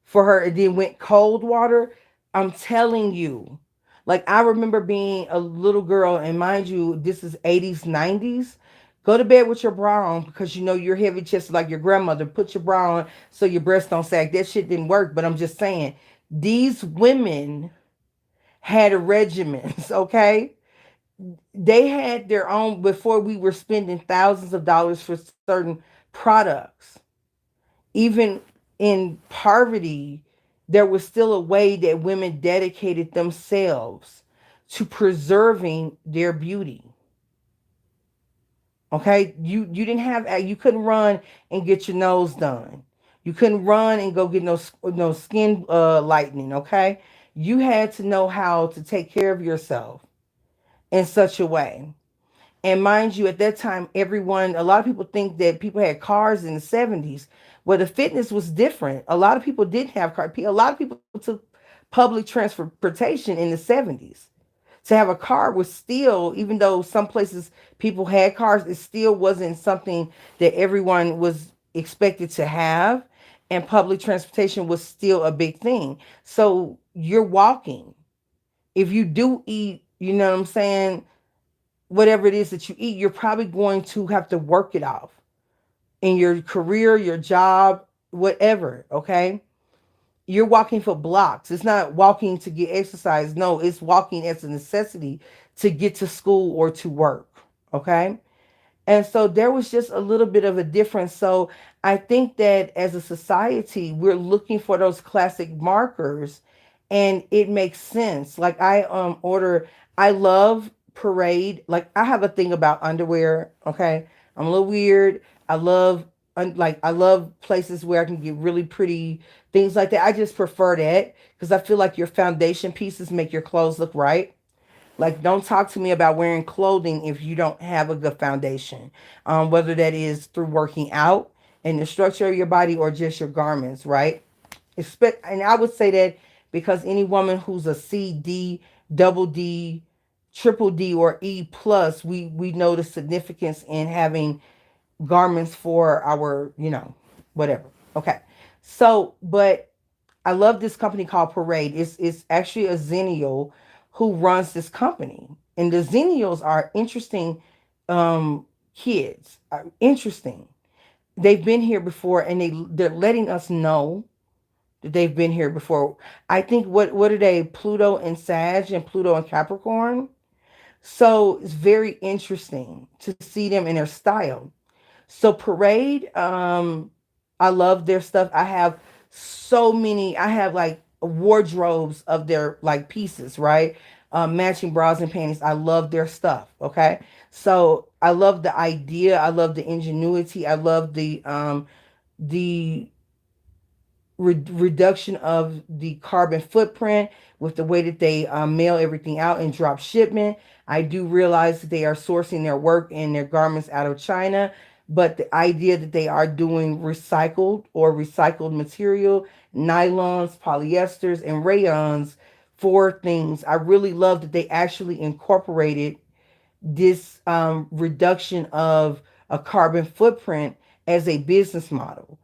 for her and then went cold water. I'm telling you, like I remember being a little girl, and mind you, this is 80s, 90s. Go to bed with your bra on because you're heavy chested like your grandmother. Put your bra on so your breasts don't sag. That shit didn't work, but I'm just saying, these women had regimens, okay? They had their own before we were spending thousands of dollars for certain products. Even in poverty, there was still a way that women dedicated themselves to preserving their beauty. Okay, you didn't have you couldn't run and get your nose done. You couldn't run and go get no skin lightening. Okay, you had to know how to take care of yourself in such a way. And mind you, at that time, a lot of people think that people had cars in the 70s. Well, the fitness was different. A lot of people didn't have cars. A lot of people took public transportation in the 70s. To have a car was still, even though some places people had cars, it still wasn't something that everyone was expected to have. And public transportation was still a big thing. So you're walking. If you do eat, you know what I'm saying, whatever it is that you eat, you're probably going to have to work it off in your career, your job, whatever. Okay. You're walking for blocks. It's not walking to get exercise. No, it's walking as a necessity to get to school or to work. Okay. And so there was just a little bit of a difference. So I think that as a society, we're looking for those classic markers, and it makes sense. Like I love Parade. Like I have a thing about underwear. Okay. I'm a little weird. I love I love places where I can get really pretty things like that. I just prefer that because I feel like your foundation pieces make your clothes look right. Like, don't talk to me about wearing clothing if you don't have a good foundation. Whether that is through working out and the structure of your body or just your garments, right? And I would say that because any woman who's a C, D, double D, triple D, or E plus, we know the significance in having garments for our, whatever. Okay. So, but I love this company called Parade. It's actually a Xennial who runs this company. And the Xennials are interesting kids. Are interesting. They've been here before and they're letting us know that they've been here before. I think what are they? Pluto and Sag and Pluto and Capricorn. So it's very interesting to see them in their style. So Parade, I love their stuff. I have so many. I have like wardrobes of their like pieces, right? Matching bras and panties. I love their stuff. Okay, so I love the idea. I love the ingenuity. I love the reduction of the carbon footprint with the way that they mail everything out and drop shipment. I do realize that they are sourcing their work and their garments out of China, but the idea that they are doing recycled material, nylons, polyesters, and rayons for things, I really love that they actually incorporated this reduction of a carbon footprint as a business model.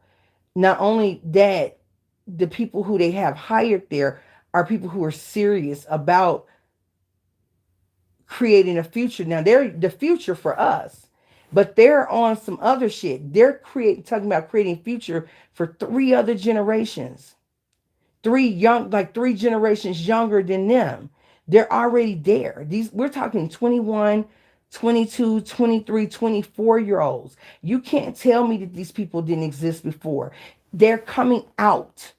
Not only that, the people who they have hired there are people who are serious about creating a future. Now they're the future for us, but they're on some other shit. They're talking about creating future for three other generations. Three generations younger than them. They're already there. These we're talking 21, 22, 23, 24-year olds. You can't tell me that these people didn't exist before. They're coming out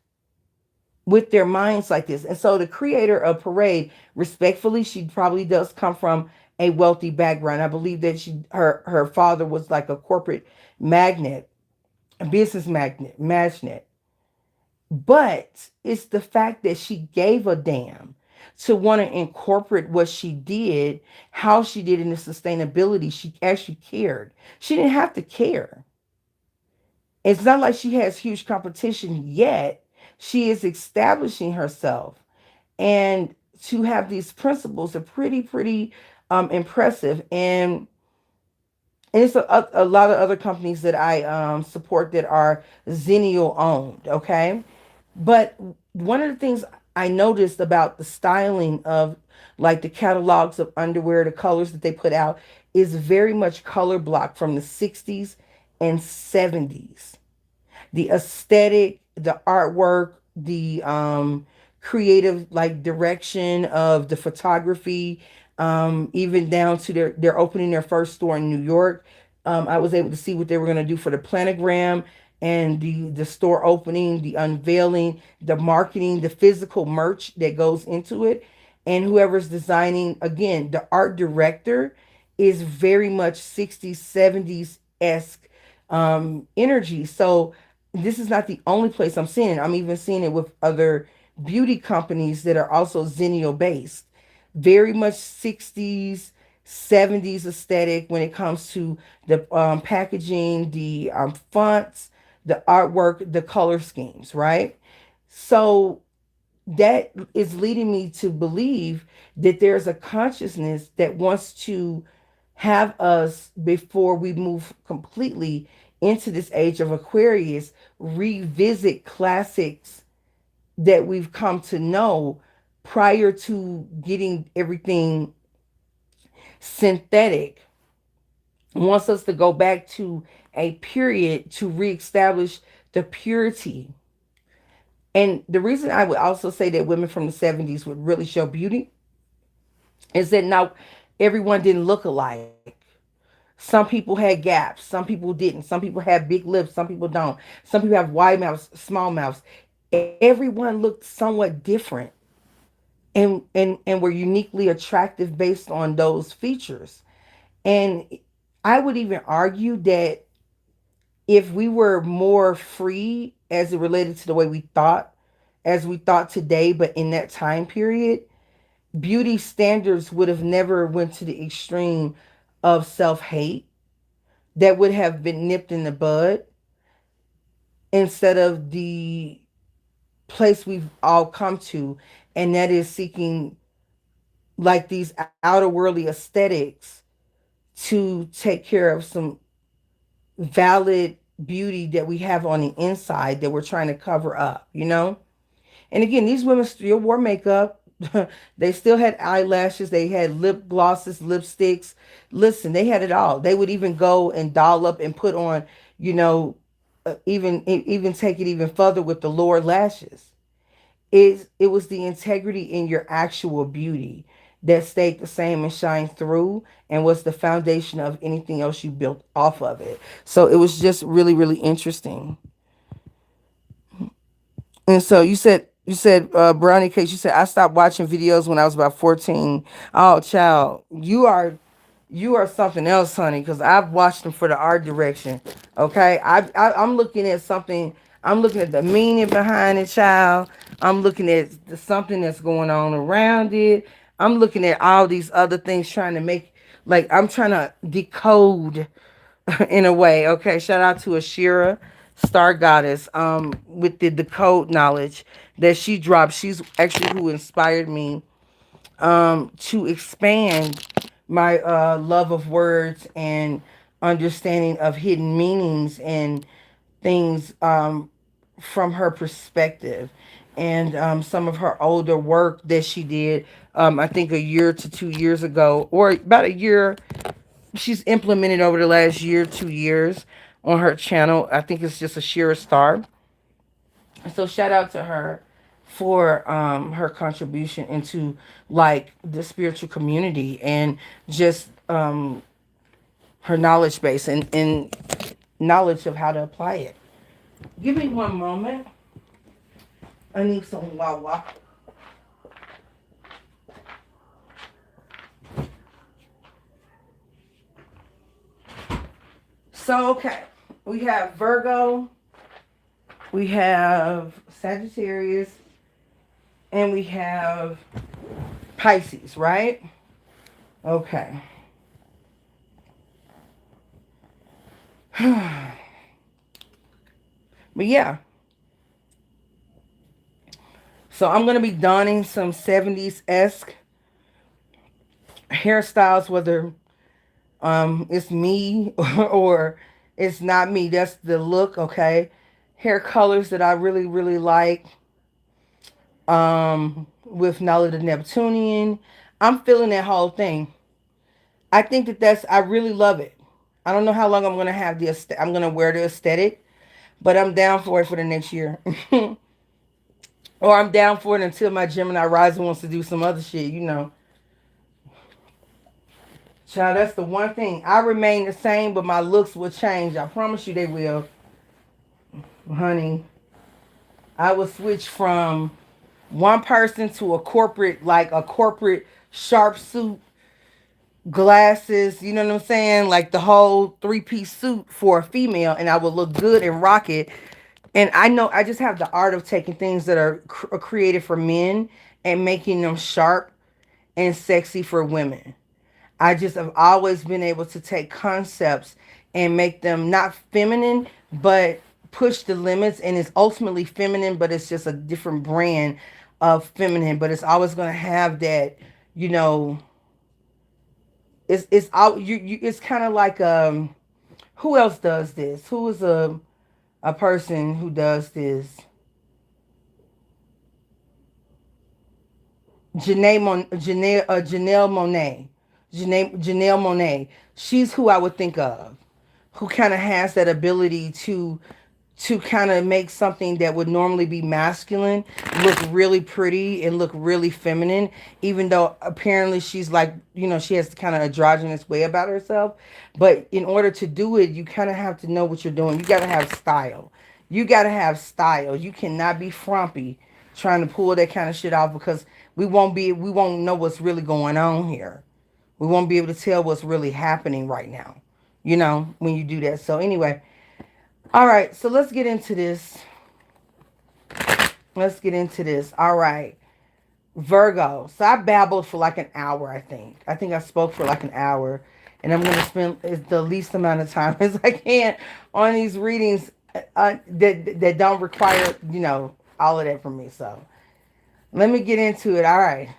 with their minds like this. And so the creator of Parade, respectfully, she probably does come from a wealthy background. I believe that her father was like a corporate magnate, a business magnate. But it's the fact that she gave a damn to want to incorporate what she did, how she did in the sustainability. She actually cared. She didn't have to care. It's not like she has huge competition yet. She is establishing herself. And to have these principles are pretty impressive. And it's a lot of other companies that I support that are Xennial owned, okay? But one of the things I noticed about the styling of like the catalogs of underwear, the colors that they put out is very much color block from the 60s and 70s. The aesthetic, the artwork, the creative like direction of the photography, even down to they're opening their first store in New York. I was able to see what they were going to do for the planogram and the store opening, the unveiling, the marketing, the physical merch that goes into it. And whoever's designing, again, the art director is very much 60s, 70s esque energy. So this is not the only place I'm seeing it. I'm even seeing it with other beauty companies that are also Xennial based. Very much 60s, 70s aesthetic when it comes to the packaging, the fonts, the artwork, the color schemes, right? So that is leading me to believe that there's a consciousness that wants to have us, before we move completely into this age of Aquarius, revisit classics that we've come to know prior to getting everything synthetic. Wants us to go back to a period to reestablish the purity. And the reason I would also say that women from the 70s would really show beauty is that now everyone didn't look alike. Some people had gaps, some people didn't. Some people had big lips, some people don't. Some people have wide mouths, small mouths. Everyone looked somewhat different and were uniquely attractive based on those features. And I would even argue that if we were more free as it related to the way we thought, as we thought today, but in that time period, beauty standards would have never went to the extreme of self-hate. That would have been nipped in the bud instead of the place we've all come to, and that is seeking like these outer worldly aesthetics to take care of some valid beauty that we have on the inside that we're trying to cover up, you know? And again, these women still wore makeup. They still had eyelashes. They had lip glosses, lipsticks. Listen, they had it all. They would even go and doll up and put on, you know, even take it even further with the lower lashes. It was the integrity in your actual beauty that stayed the same and shined through and was the foundation of anything else you built off of it. So it was just really, really interesting. And so you said brownie cakes. You said I stopped watching videos when I was about 14. Oh, child, you are something else, honey. Because I've watched them for the art direction. Okay, I'm looking at something. I'm looking at the meaning behind it, child. I'm looking at something that's going on around it. I'm looking at all these other things, trying to make like I'm trying to decode in a way. Okay, shout out to Ashira, Star Goddess, with the code knowledge that she dropped. She's actually who inspired me to expand my love of words and understanding of hidden meanings and things from her perspective. And some of her older work that she did, I think a year to 2 years ago, or about a year, she's implemented over the last year, 2 years on her channel. I think it's just a Shira Star. So shout out to her for her contribution into like the spiritual community and just her knowledge base and knowledge of how to apply it. Give me one moment. I need some Wawa. So okay, we have Virgo, we have Sagittarius, and we have Pisces, right? Okay. But yeah, so I'm going to be donning some 70s-esque hairstyles, whether it's me or it's not me. That's the look, okay? Hair colors that I really, really like. With Nala the Neptunian. I'm feeling that whole thing. I think I really love it. I don't know how long I'm going to have I'm going to wear the aesthetic, but I'm down for it for the next year. Or I'm down for it until my Gemini rising wants to do some other shit, you know. Child, that's the one thing. I remain the same, but my looks will change. I promise you they will. Honey, I will switch from one person to a corporate, like a corporate sharp suit, glasses, you know what I'm saying? Like the whole three-piece suit for a female, and I will look good and rock it. And I know I just have the art of taking things that are created for men and making them sharp and sexy for women. I just have always been able to take concepts and make them not feminine, but push the limits. And it's ultimately feminine, but it's just a different brand of feminine. But it's always going to have that, you know. It's out. It's kind of like who else does this? Who is a person who does this? Janelle Monet. Janelle Monet. She's who I would think of. Who kind of has that ability to kind of make something that would normally be masculine look really pretty and look really feminine, even though apparently she's like, you know, she has kind of androgynous way about herself. But in order to do it, you kind of have to know what you're doing. You got to have style. You got to have style. You cannot be frumpy trying to pull that kind of shit off, because we won't know what's really going on here. We won't be able to tell what's really happening right now, you know, when you do that. So anyway, All right, so let's get into this. Let's get into this. All right. Virgo. So I babbled for like an hour, I think. I think I spoke for like an hour. And I'm going to spend the least amount of time as I can on these readings that don't require, all of that from me. So let me get into it. All right.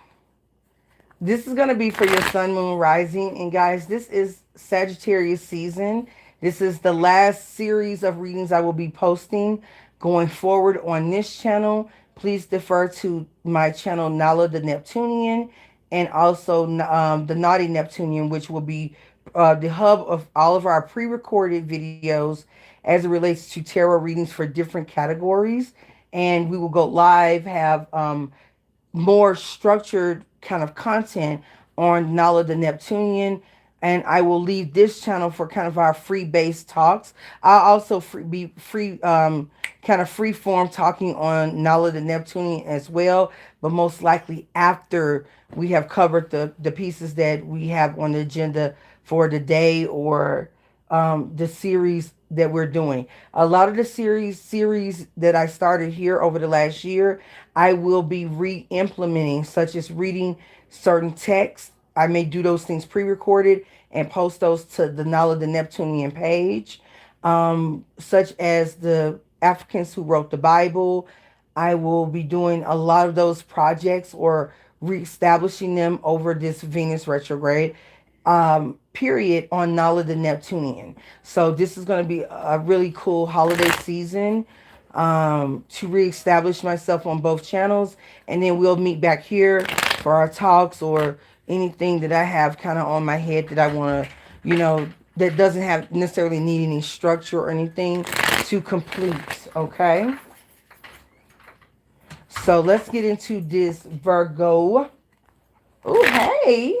This is going to be for your sun, moon, rising. And guys, this is Sagittarius season. This is the last series of readings I will be posting going forward on this channel. Please defer to my channel, Nala the Neptunian, and also the Naughty Neptunian, which will be the hub of all of our pre-recorded videos as it relates to tarot readings for different categories. And we will go live, have more structured kind of content on Nala the Neptunian. And I will leave this channel for kind of our free based talks. I'll also be free, kind of free form talking on Nala the Neptunian as well. But most likely after we have covered the pieces that we have on the agenda for the day, or the series that we're doing. A lot of the series that I started here over the last year, I will be re-implementing, such as reading certain texts. I may do those things pre-recorded and post those to the Nala the Neptunian page, such as the Africans who wrote the Bible. I will be doing a lot of those projects or reestablishing them over this Venus retrograde period on Nala the Neptunian. So this is going to be a really cool holiday season to reestablish myself on both channels. And then we'll meet back here for our talks or anything that I have kind of on my head that I want to, that doesn't have necessarily need any structure or anything to complete. Okay. So let's get into this Virgo. Oh, hey.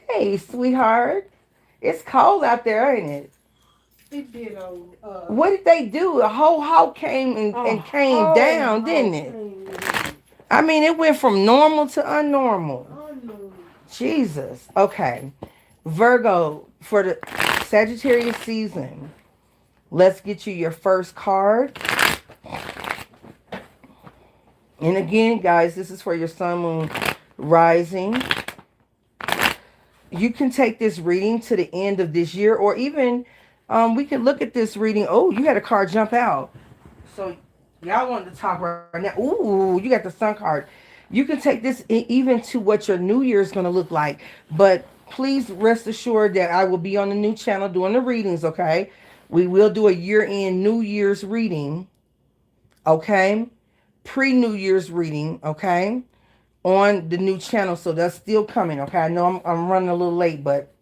Hey, sweetheart. It's cold out there, ain't it? It did. What did they do? A whole hawk came and came down, didn't it? I mean, it went from normal to unnormal. Jesus. Okay. Virgo, for the Sagittarius season, let's get you your first card. And again, guys, this is for your sun, moon, rising. You can take this reading to the end of this year, or even we can look at this reading. Oh, you had a card jump out. So y'all wanted to talk right now. Ooh, you got the sun card. You can take this even to what your new year is going to look like. But please rest assured that I will be on the new channel doing the readings, okay? We will do a year-end New Year's reading, okay? Pre-New Year's reading, okay? On the new channel, so that's still coming. Okay, I know I'm running a little late, but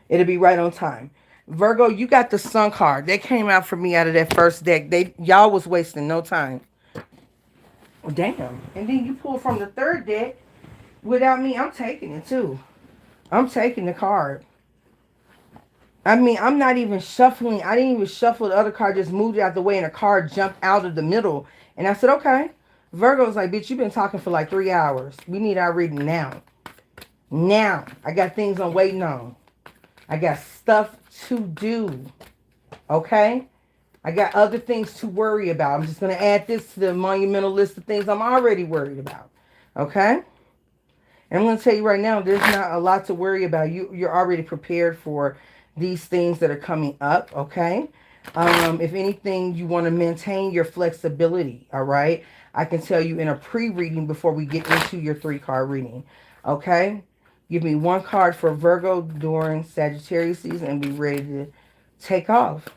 it'll be right on time. Virgo, you got the sun card that came out for me out of that first deck. Y'all was wasting no time. Damn. And then you pull from the third deck without me. I'm taking it too. I'm taking the card. I mean, I'm not even shuffling. I didn't even shuffle the other card. Just moved it out the way, and a card jumped out of the middle. And I said, okay. Virgo's like, bitch, you've been talking for like 3 hours. We need our reading now. Now. I got things I'm waiting on. I got stuff to do. Okay? I got other things to worry about. I'm just going to add this to the monumental list of things I'm already worried about. Okay? And I'm going to tell you right now, there's not a lot to worry about. You're already prepared for these things that are coming up. Okay? If anything, you want to maintain your flexibility. All right? I can tell you in a pre-reading before we get into your 3-card reading. Okay? Give me one card for Virgo during Sagittarius season and be ready to take off.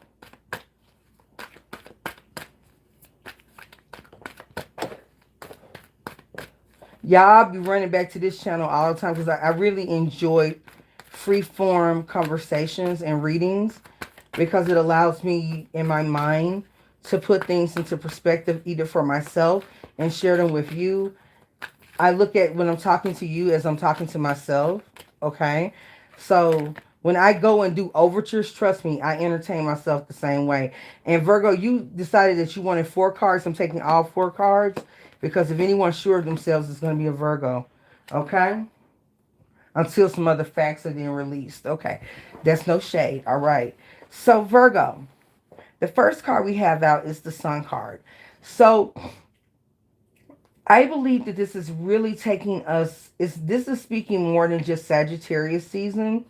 Y'all be running back to this channel all the time because I really enjoy free-form conversations and readings because it allows me in my mind to put things into perspective either for myself and share them with you. I look at when I'm talking to you as I'm talking to myself, okay? So when I go and do overtures, trust me, I entertain myself the same way. And Virgo, you decided that you wanted 4 cards. I'm taking all 4 cards because if anyone's sure of themselves, it's going to be a Virgo, okay? Until some other facts are then released. Okay, that's no shade, all right? So Virgo, The first card we have out is the Sun card. So I believe that this is really taking us, this is speaking more than just Sagittarius season.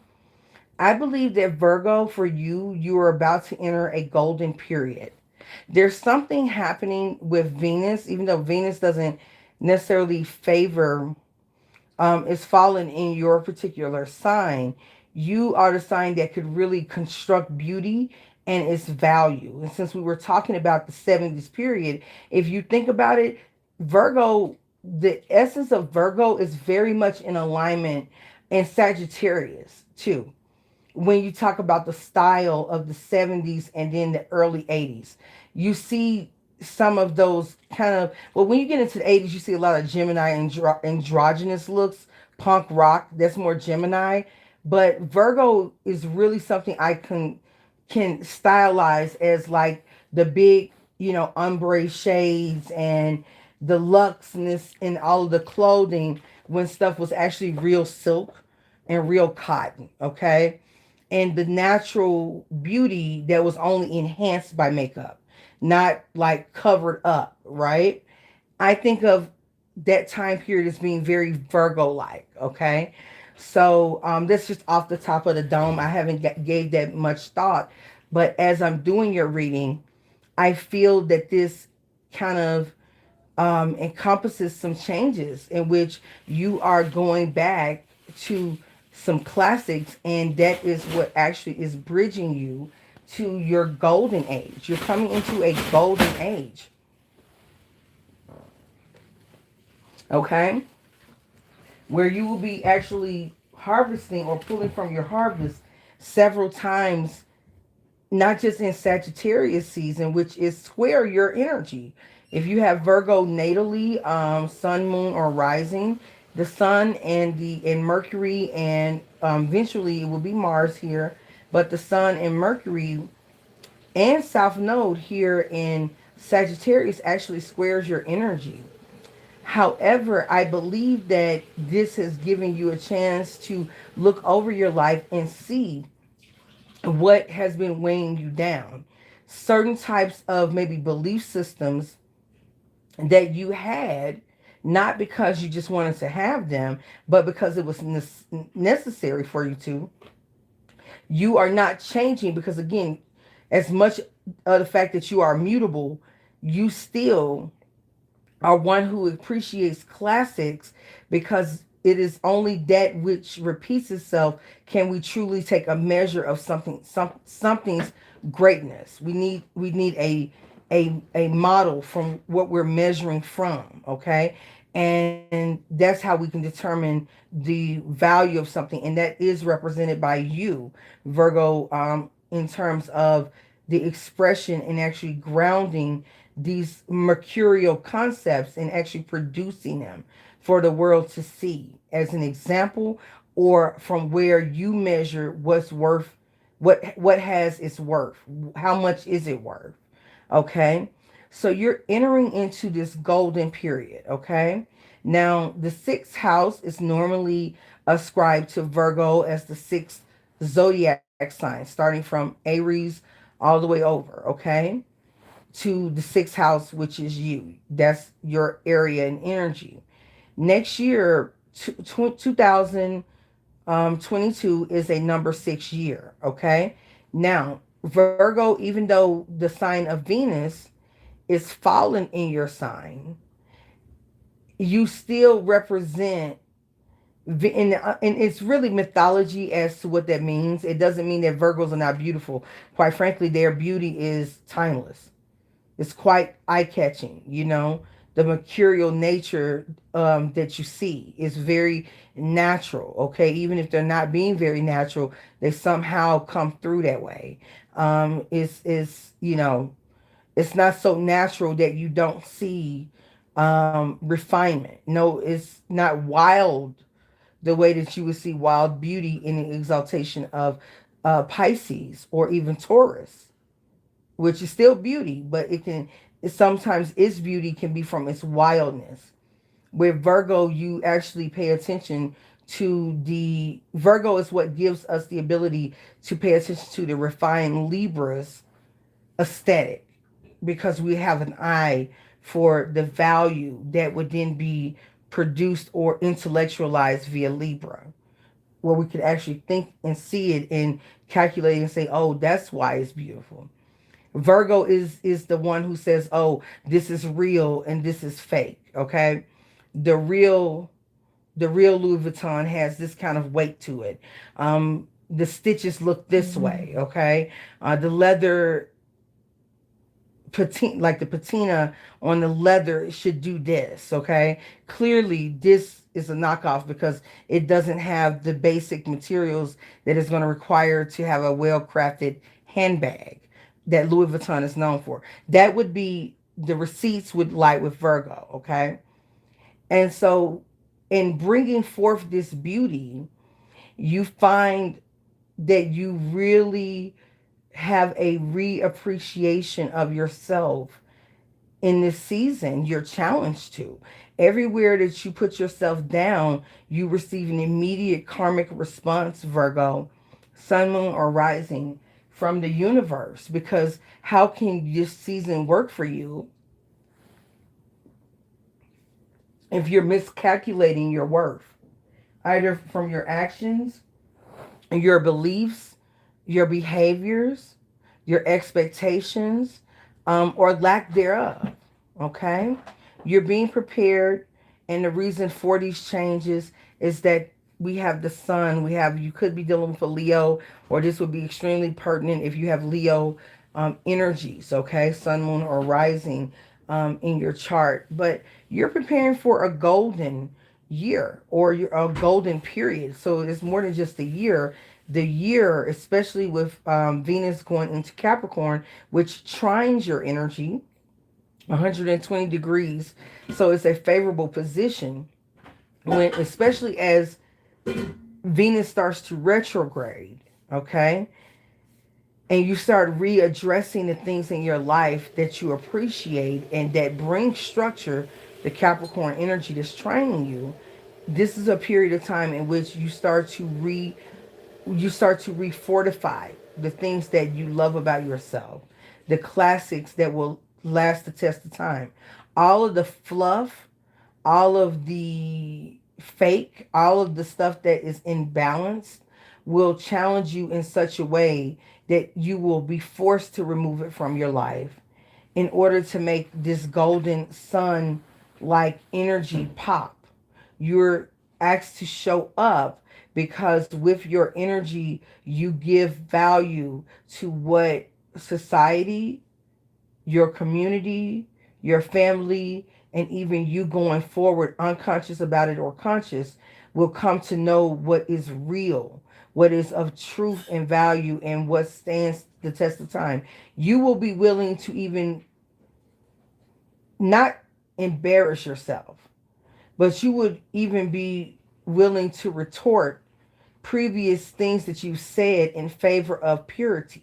I believe that Virgo, for you, you are about to enter a golden period. There's something happening with Venus, even though Venus doesn't necessarily favor, is fallen in your particular sign. You are the sign that could really construct beauty and its value. And since we were talking about the 70s period, if you think about it, Virgo, the essence of Virgo is very much in alignment in Sagittarius too, when you talk about the style of the 70s and then the early 80s. You see some of those kind of, well, when you get into the 80s, you see a lot of Gemini androgynous looks, punk rock, that's more Gemini. But Virgo is really something I can stylize as like the big, ombre shades and the luxness in all of the clothing when stuff was actually real silk and real cotton, okay? And the natural beauty that was only enhanced by makeup, not like covered up, right? I think of that time period as being very Virgo like, okay? So that's just off the top of the dome. I haven't gave that much thought, but as I'm doing your reading, I feel that this kind of encompasses some changes in which you are going back to some classics, and that is what actually is bridging you to your golden age. You're coming into a golden age. Okay? Where you will be actually harvesting or pulling from your harvest several times, not just in Sagittarius season, which is square your energy. If you have Virgo natally, sun, moon, or rising, the sun and Mercury, and eventually it will be Mars here, but the sun and Mercury and South Node here in Sagittarius actually squares your energy. However, I believe that this has given you a chance to look over your life and see what has been weighing you down. Certain types of maybe belief systems that you had, not because you just wanted to have them, but because it was necessary for you to. You are not changing because, again, as much of the fact that you are mutable, you still are one who appreciates classics, because it is only that which repeats itself can we truly take a measure of something's greatness. We need a model from what we're measuring from, okay? And that's how we can determine the value of something, and that is represented by you, Virgo, in terms of the expression and actually grounding these mercurial concepts and actually producing them for the world to see as an example, or from where you measure what's worth, what has its worth, how much is it worth. Okay, so you're entering into this golden period. Okay, now the sixth house is normally ascribed to Virgo as the sixth zodiac sign, starting from Aries all the way over, okay, to the sixth house, which is you. That's your area and energy. Next year, 2022 is a number 6 year, okay? Now, Virgo, even though the sign of Venus is fallen in your sign, you still represent, and it's really mythology as to what that means. It doesn't mean that Virgos are not beautiful. Quite frankly, their beauty is timeless. It's quite eye-catching, The mercurial nature that you see is very natural, okay? Even if they're not being very natural, they somehow come through that way. It's not so natural that you don't see refinement. No, it's not wild the way that you would see wild beauty in the exaltation of Pisces or even Taurus, which is still beauty, but sometimes its beauty can be from its wildness. With Virgo, you actually pay attention to Virgo is what gives us the ability to pay attention to the refined Libras aesthetic, because we have an eye for the value that would then be produced or intellectualized via Libra, where we could actually think and see it and calculate and say, oh, that's why it's beautiful. Virgo is the one who says, oh, this is real and this is fake. Okay. The real the real Louis Vuitton has this kind of weight to it. The stitches look this way. Okay. The leather patina, like the patina on the leather, should do this. Okay. Clearly this is a knockoff because it doesn't have the basic materials that is going to require to have a well crafted handbag that Louis Vuitton is known for. That would be the receipts would lie with Virgo. Okay. And so in bringing forth this beauty, you find that you really have a reappreciation of yourself in this season. You're challenged to. Everywhere that you put yourself down, you receive an immediate karmic response, Virgo, sun, moon, or rising, from the universe. Because how can this season work for you if you're miscalculating your worth, either from your actions, your beliefs, your behaviors, your expectations, or lack thereof? Okay? You're being prepared, and the reason for these changes is that we have the sun. You could be dealing with a Leo, or this would be extremely pertinent if you have Leo energies, okay? Sun, moon, or rising in your chart. But you're preparing for a golden year, or a golden period. So it's more than just a year. The year, especially with Venus going into Capricorn, which trines your energy 120 degrees. So it's a favorable position when, especially as Venus starts to retrograde, okay? And you start readdressing the things in your life that you appreciate and that bring structure, the Capricorn energy that's training you. This is a period of time in which you start to refortify the things that you love about yourself, the classics that will last the test of time. All of the fluff, all of the fake, all of the stuff that is imbalanced will challenge you in such a way that you will be forced to remove it from your life in order to make this golden sun like energy pop. You're asked to show up because with your energy, you give value to what society, your community, your family, and even you going forward, unconscious about it or conscious, will come to know what is real, what is of truth and value, and what stands the test of time. You will be willing to even not embarrass yourself, but you would even be willing to retort previous things that you said in favor of purity.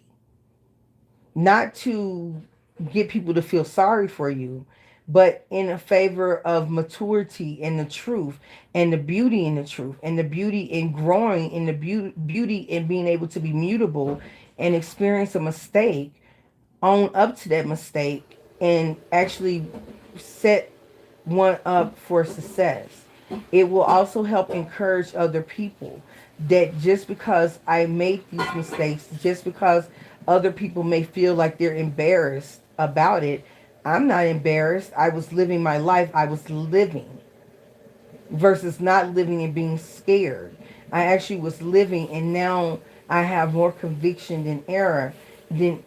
Not to get people to feel sorry for you, but in a favor of maturity and the truth, and the beauty in the truth, and the beauty in growing, in the beauty in being able to be mutable and experience a mistake, own up to that mistake, and actually set one up for success. It will also help encourage other people that just because I made these mistakes, just because other people may feel like they're embarrassed about it, I'm not embarrassed. I was living my life. I was living versus not living and being scared. I actually was living, and now I have more conviction than error than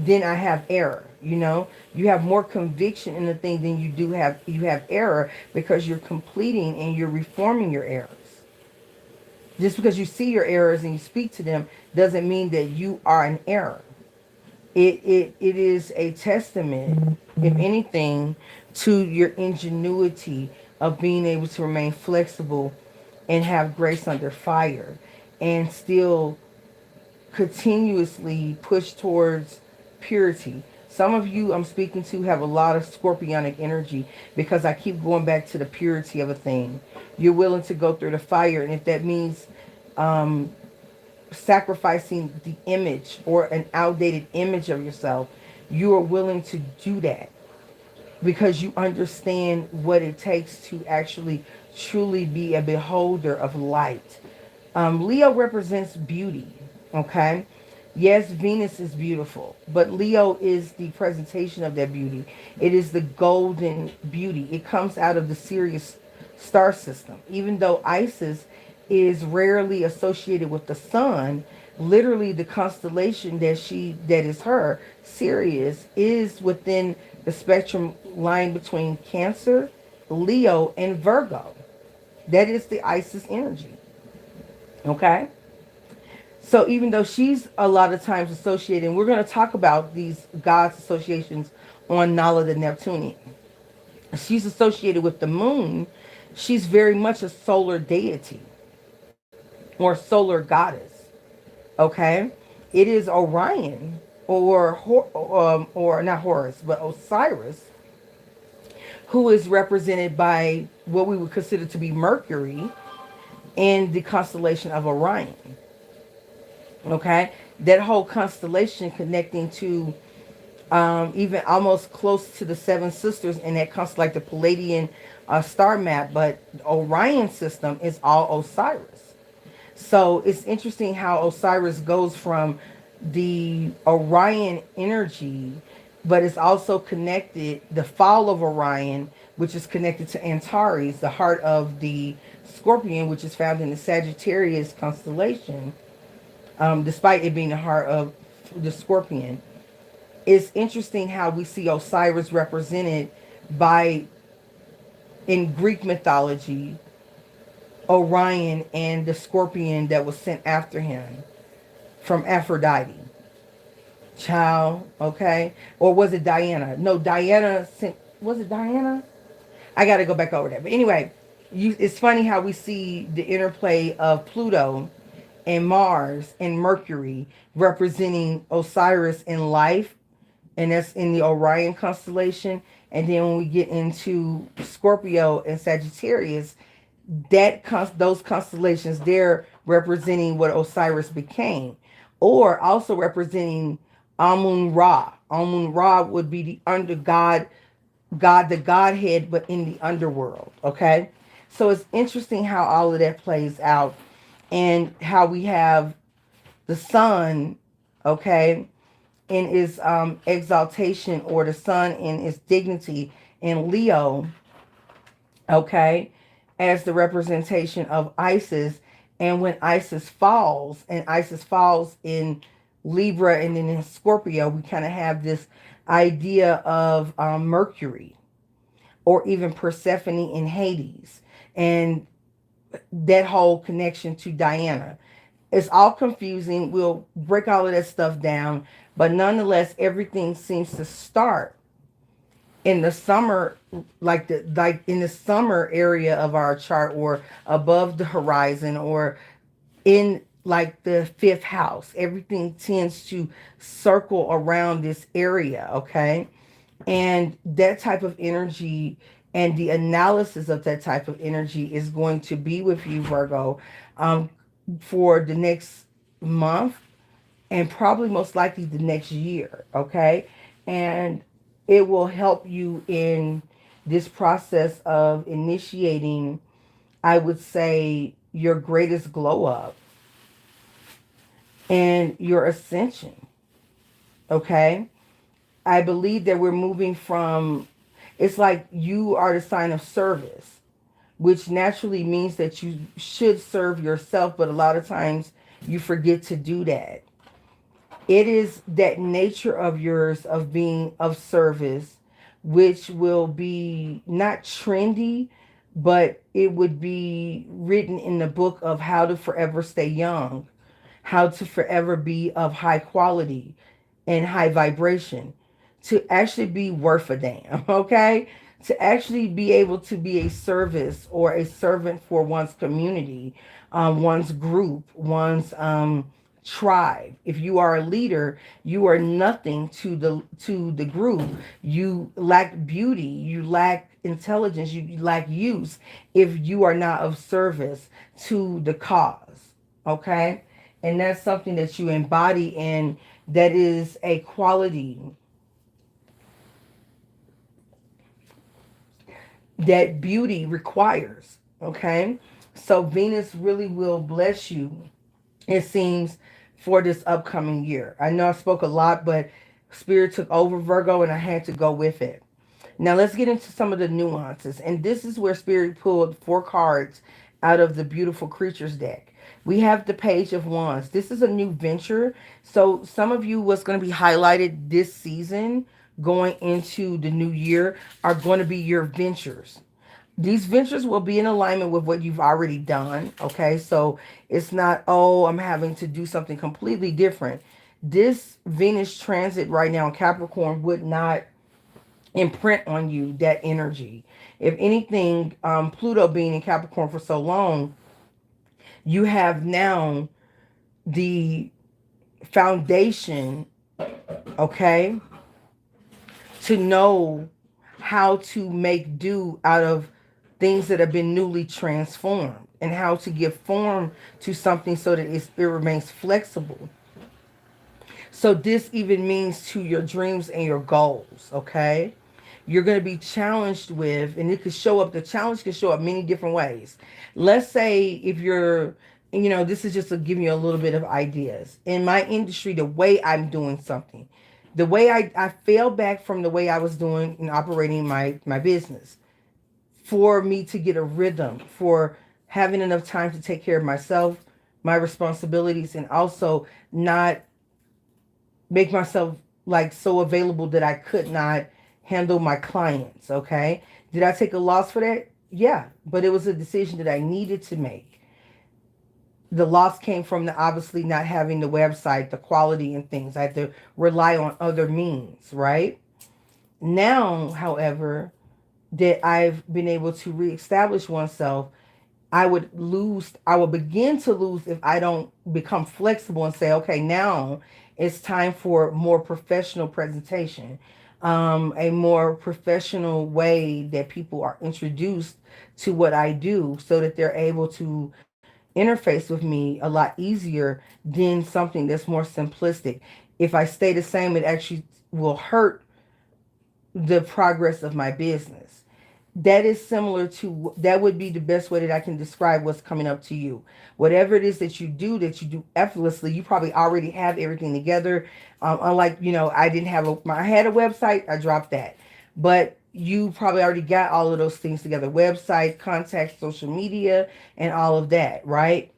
I have error. You know, you have more conviction in the thing than you have error, because you're completing and you're reforming your errors. Just because you see your errors and you speak to them doesn't mean that you are an error. It is a testament, if anything, to your ingenuity of being able to remain flexible and have grace under fire, and still continuously push towards purity. Some of you I'm speaking to have a lot of scorpionic energy, because I keep going back to the purity of a thing. You're willing to go through the fire, and if that means sacrificing the image or an outdated image of yourself you are willing to do that because you understand what it takes to actually truly be a beholder of light. Leo represents beauty, okay? Yes, Venus is beautiful, but Leo is the presentation of that beauty. It is the golden beauty. It comes out of the Sirius star system. Even though Isis is rarely associated with the sun, literally the constellation that is her, Sirius, is within the spectrum lying between Cancer, Leo, and Virgo. That is the Isis energy. Okay? So even though she's a lot of times associated, and we're going to talk about these gods associations on Nala the Neptunian. She's associated with the moon. She's very much a solar deity or solar goddess. Okay? It is Orion or not Horus, but Osiris, who is represented by what we would consider to be Mercury in the constellation of Orion. Okay, that whole constellation connecting to even almost close to the seven sisters, and that comes like the Palladian star map, but Orion system is all Osiris. So it's interesting how Osiris goes from the Orion energy, but it's also connected, the fall of Orion, which is connected to Antares, the heart of the Scorpion, which is found in the Sagittarius constellation, despite it being the heart of the Scorpion. It's interesting how we see Osiris represented by, in Greek mythology, Orion and the Scorpion that was sent after him from Aphrodite. Child, okay? Or was it Diana? No, Diana sent, was it Diana? I got to go back over that. But anyway, it's funny how we see the interplay of Pluto and Mars and Mercury representing Osiris in life, and that's in the Orion constellation. And then when we get into Scorpio and Sagittarius, those constellations, they're representing what Osiris became, or also representing Amun Ra. Amun Ra would be the under God, the Godhead, but in the underworld. Okay, so it's interesting how all of that plays out, and how we have the sun, okay, in its exaltation, or the sun in its dignity in Leo, okay, as the representation of Isis. And when Isis falls, and Isis falls in Libra and then in Scorpio, we kind of have this idea of Mercury, or even Persephone in Hades, and that whole connection to Diana. It's all confusing. We'll break all of that stuff down, but nonetheless, everything seems to start in the summer, like in the summer area of our chart, or above the horizon, or in like the fifth house. Everything tends to circle around this area, okay? And that type of energy, and the analysis of that type of energy, is going to be with you, Virgo, for the next month, and probably most likely the next year, okay? And it will help you in this process of initiating, I would say, your greatest glow up and your ascension, okay? I believe that we're moving from, it's like you are the sign of service, which naturally means that you should serve yourself, but a lot of times you forget to do that. It is that nature of yours of being of service, which will be not trendy, but it would be written in the book of how to forever stay young, how to forever be of high quality and high vibration, to actually be worth a damn, okay? To actually be able to be a service or a servant for one's community, one's group, one's tribe. If you are a leader, you are nothing to the group. You lack beauty, you lack intelligence, you lack use if you are not of service to the cause, okay? And that's something that you embody, and that is a quality that beauty requires. Okay, so Venus really will bless you, it seems, for this upcoming year. I know I spoke a lot, but Spirit took over, Virgo, and I had to go with it. Now let's get into some of the nuances. And this is where Spirit pulled 4 cards out of the Beautiful Creatures deck. We have the Page of Wands. This is a new venture. So some of you, what's going to be highlighted this season going into the new year, are going to be your ventures. These ventures will be in alignment with what you've already done. Okay, so it's not, oh, I'm having to do something completely different. This Venus transit right now in Capricorn would not imprint on you that energy. If anything, Pluto being in Capricorn for so long, you have now the foundation, okay, to know how to make do out of things that have been newly transformed, and how to give form to something so that it remains flexible. So this even means to your dreams and your goals, okay? You're going to be challenged with, and it could show up, the challenge could show up many different ways. Let's say if you're, this is just to give you a little bit of ideas. In my industry, the way I'm doing something, the way I fell back from the way I was doing and operating my business, for me to get a rhythm, for having enough time to take care of myself, my responsibilities, and also not make myself like so available that I could not handle my clients. Okay. Did I take a loss for that? Yeah. But it was a decision that I needed to make. The loss came from the obviously not having the website, the quality and things. I had to rely on other means, right? Now, however, that I've been able to reestablish oneself, I would begin to lose if I don't become flexible and say, okay, now it's time for more professional presentation, a more professional way that people are introduced to what I do, so that they're able to interface with me a lot easier than something that's more simplistic. If I stay the same, it actually will hurt the progress of my business. That is similar to, that would be the best way that I can describe what's coming up to you. Whatever it is that you do effortlessly, you probably already have everything together. Unlike, I didn't have I had a website, I dropped that. But you probably already got all of those things together: website, contacts, social media, and all of that, right?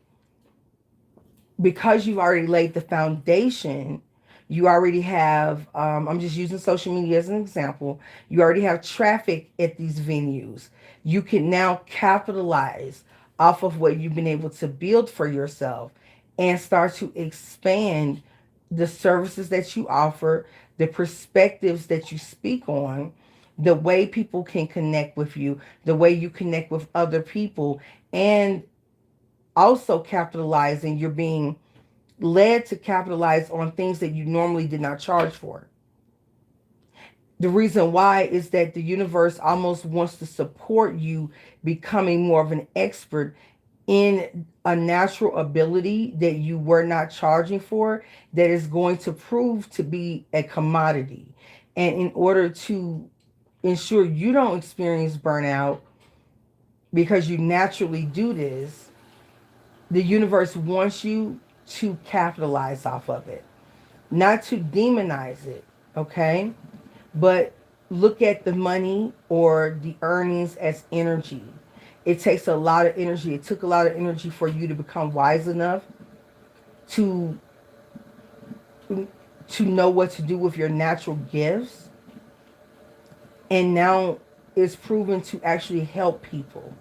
Because you've already laid the foundation, you already have, I'm just using social media as an example, you already have traffic at these venues. You can now capitalize off of what you've been able to build for yourself and start to expand the services that you offer, the perspectives that you speak on, the way people can connect with you, the way you connect with other people, and also capitalizing, you're being led to capitalize on things that you normally did not charge for. The reason why is that the universe almost wants to support you becoming more of an expert in a natural ability that you were not charging for, that is going to prove to be a commodity. And in order to ensure you don't experience burnout, because you naturally do this, the universe wants you to capitalize off of it, not to demonize it, okay? But look at the money or the earnings as energy. It takes a lot of energy. It took a lot of energy for you to become wise enough to know what to do with your natural gifts. And now it's proven to actually help people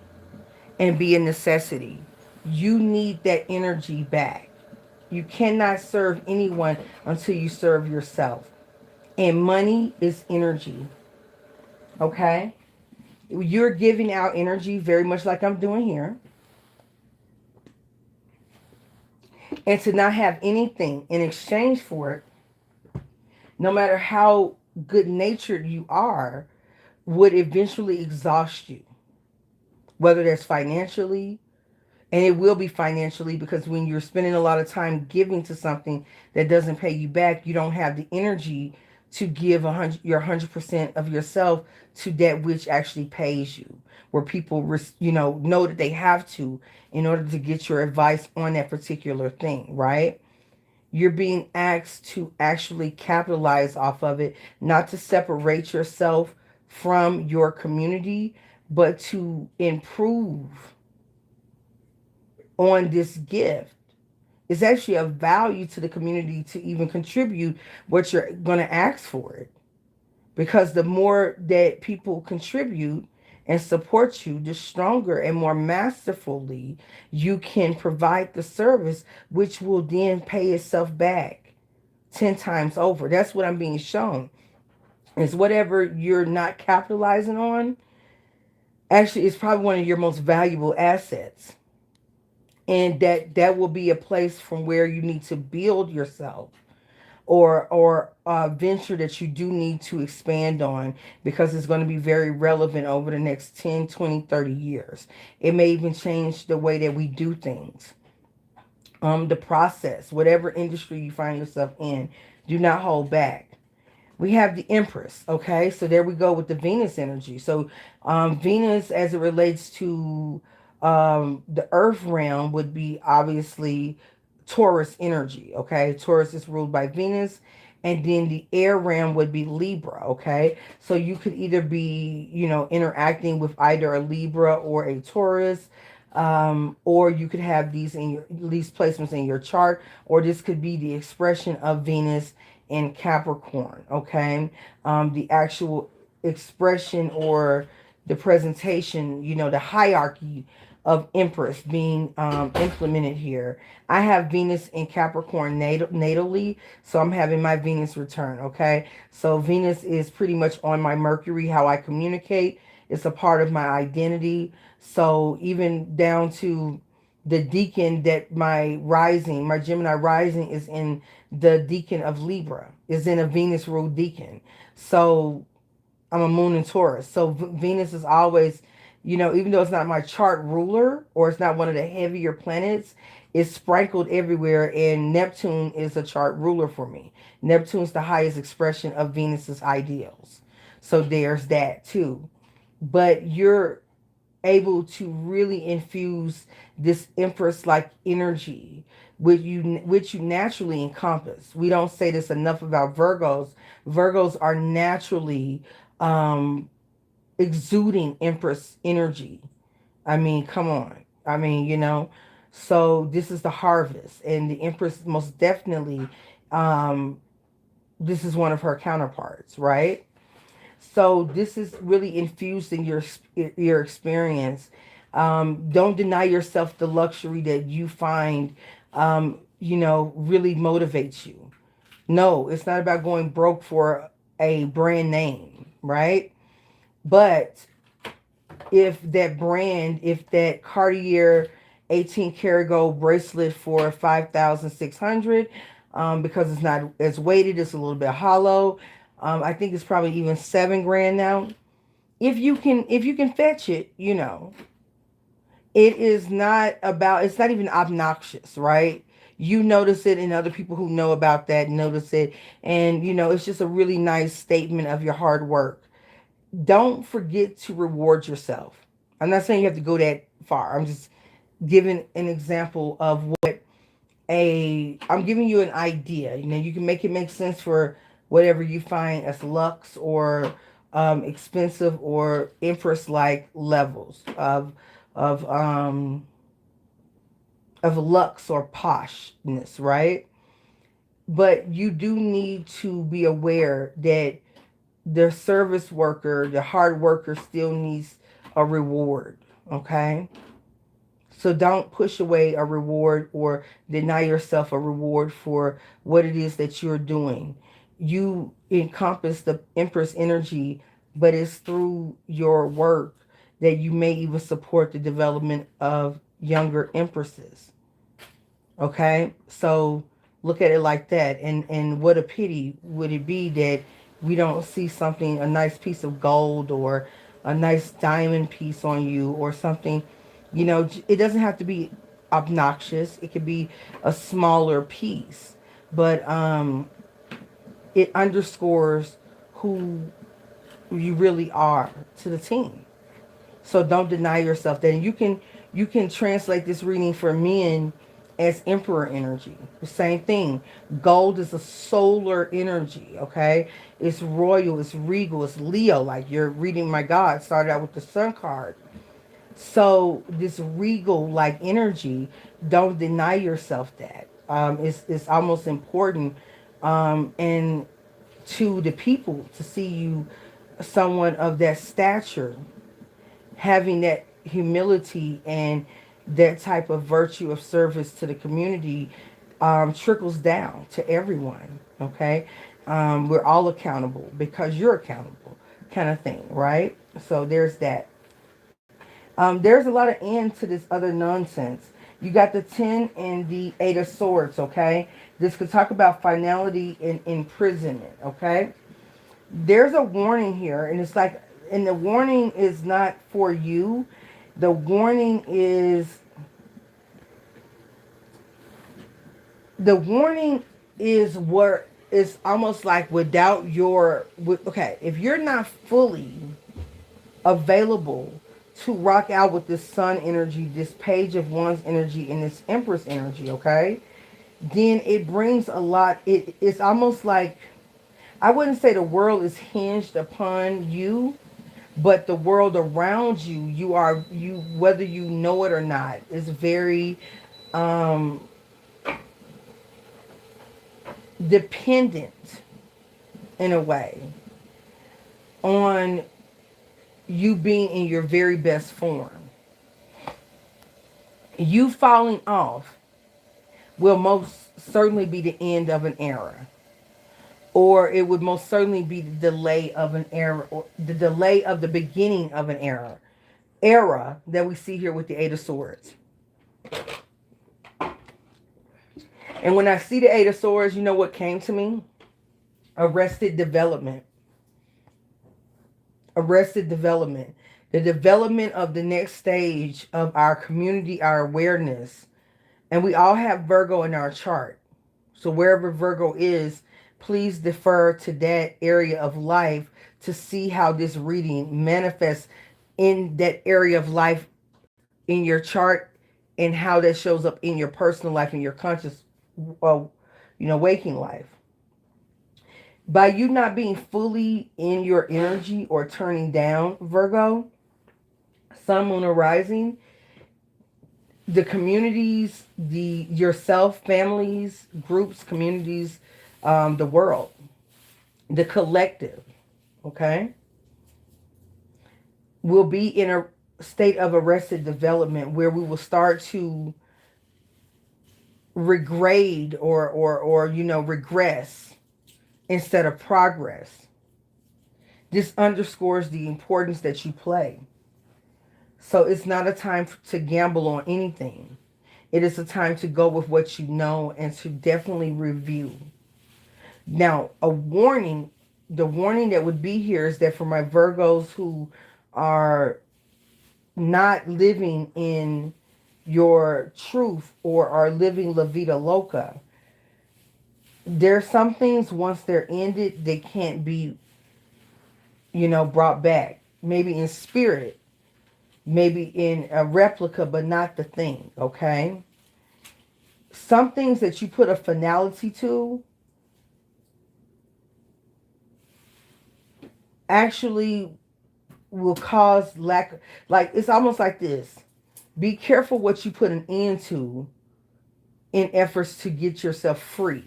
and be a necessity. You need that energy back. You cannot serve anyone until you serve yourself. And money is energy. Okay? You're giving out energy very much like I'm doing here. And to not have anything in exchange for it, no matter how good natured you are, would eventually exhaust you. Whether that's financially, and it will be financially, because when you're spending a lot of time giving to something that doesn't pay you back, you don't have the energy to give your 100% of yourself to that which actually pays you, where people know that they have to in order to get your advice on that particular thing, right? You're being asked to actually capitalize off of it, not to separate yourself from your community, but to improve on this gift. It's actually a value to the community to even contribute what you're going to ask for it. Because the more that people contribute and support you, the stronger and more masterfully you can provide the service, which will then pay itself back 10 times over. That's what I'm being shown. Is whatever you're not capitalizing on, actually, is probably one of your most valuable assets. And that will be a place from where you need to build yourself, or venture that you do need to expand on, because it's going to be very relevant over the next 10, 20, 30 years. It may even change the way that we do things. The process, whatever industry you find yourself in, do not hold back. We have the Empress. Okay, so there we go with the Venus energy. So Venus, as it relates to the earth realm, would be obviously Taurus energy. Okay, Taurus is ruled by Venus. And then the air realm would be Libra. Okay, so you could either be, interacting with either a Libra or a Taurus, or you could have these placements in your chart, or this could be the expression of Venus in Capricorn. Okay, the actual expression or the presentation, the hierarchy of Empress being implemented here. I have Venus in Capricorn natally, so I'm having my Venus return. Okay, so Venus is pretty much on my Mercury, how I communicate. It's a part of my identity. So even down to the deacon, that my Gemini rising is in the deacon of Libra, is in a Venus ruled deacon. So I'm a moon in Taurus. So Venus is always, even though it's not my chart ruler, or it's not one of the heavier planets, it's sprinkled everywhere. And Neptune is a chart ruler for me. Neptune's the highest expression of Venus's ideals. So there's that too. But you're able to really infuse this Empress like energy which you naturally encompass. We don't say this enough about Virgos. Virgos are naturally um exuding Empress energy. I mean, come on. I mean, so this is the harvest, and the Empress most definitely, um this is one of her counterparts, right? So this is really infused in your experience. Don't deny yourself the luxury that you find, really motivates you. No, it's not about going broke for a brand name, right? But if that Cartier 18 karat gold bracelet for 5,600, because it's not as weighted, it's a little bit hollow. I think it's probably even 7 grand now. If you can fetch it, it's not even obnoxious, right? You notice it, and other people who know about that notice it. And, it's just a really nice statement of your hard work. Don't forget to reward yourself. I'm not saying you have to go that far. I'm just giving an example of I'm giving you an idea. You can make it make sense for whatever you find as luxe or expensive or Empress-like levels of um of lux or poshness, right? But you do need to be aware that the service worker, the hard worker, still needs a reward. Okay, so don't push away a reward or deny yourself a reward for what it is that you're doing. You encompass the Empress energy, but it's through your work that you may even support the development of younger Empresses. Okay, so look at it like that. And what a pity would it be that we don't see something, a nice piece of gold or a nice diamond piece on you or something. It doesn't have to be obnoxious. It could be a smaller piece, but it underscores who you really are to the team. So don't deny yourself that. And you can translate this reading for men as emperor energy. The same thing. Gold is a solar energy, okay? It's royal, it's regal, it's Leo. Like you're reading my God, started out with the sun card. So this regal like energy, don't deny yourself that. It's almost important, and to the people to see you someone of that stature, having that humility and that type of virtue of service to the community, trickles down to everyone. Okay, we're all accountable because you're accountable, kind of thing, right? So there's that. There's a lot of end to this other nonsense. You got the 10 and the 8 of Swords, okay? This could talk about finality and imprisonment, okay? There's a warning here, and it's like, and the warning is not for you. The warning is, what is almost like without your, okay, if you're not fully available to rock out with this sun energy, this page of wands energy, and this empress energy, okay, then it brings a lot. It's almost like, I wouldn't say the world is hinged upon you, but the world around you, you whether you know it or not, is very dependent in a way on you being in your very best form. You falling off will most certainly be the end of an era, or it would most certainly be the delay of an era, or the delay of the beginning of an era that we see here with the 8 of Swords. And when I see the 8 of Swords, you know what came to me? Arrested development. Arrested development. The development of the next stage of our community, our awareness. And we all have Virgo in our chart. So wherever Virgo is, please defer to that area of life to see how this reading manifests in that area of life in your chart, and how that shows up in your personal life, in your conscious, waking life. By you not being fully in your energy or turning down, Virgo, Sun, Moon, or Rising, the communities, the yourself, families, groups, communities, the world, the collective, okay, will be in a state of arrested development where we will start to regrade or regress instead of progress. This underscores the importance that you play. So it's not a time to gamble on anything. It is a time to go with what you know and to definitely review. Now, a warning, the warning that would be here is that for my Virgos who are not living in your truth or are living La Vida Loca, there's some things once they're ended, they can't be, brought back. Maybe in spirit, maybe in a replica, but not the thing, okay? Some things that you put a finality to actually will cause lack. Like, it's almost like this. Be careful what you put an end to in efforts to get yourself free.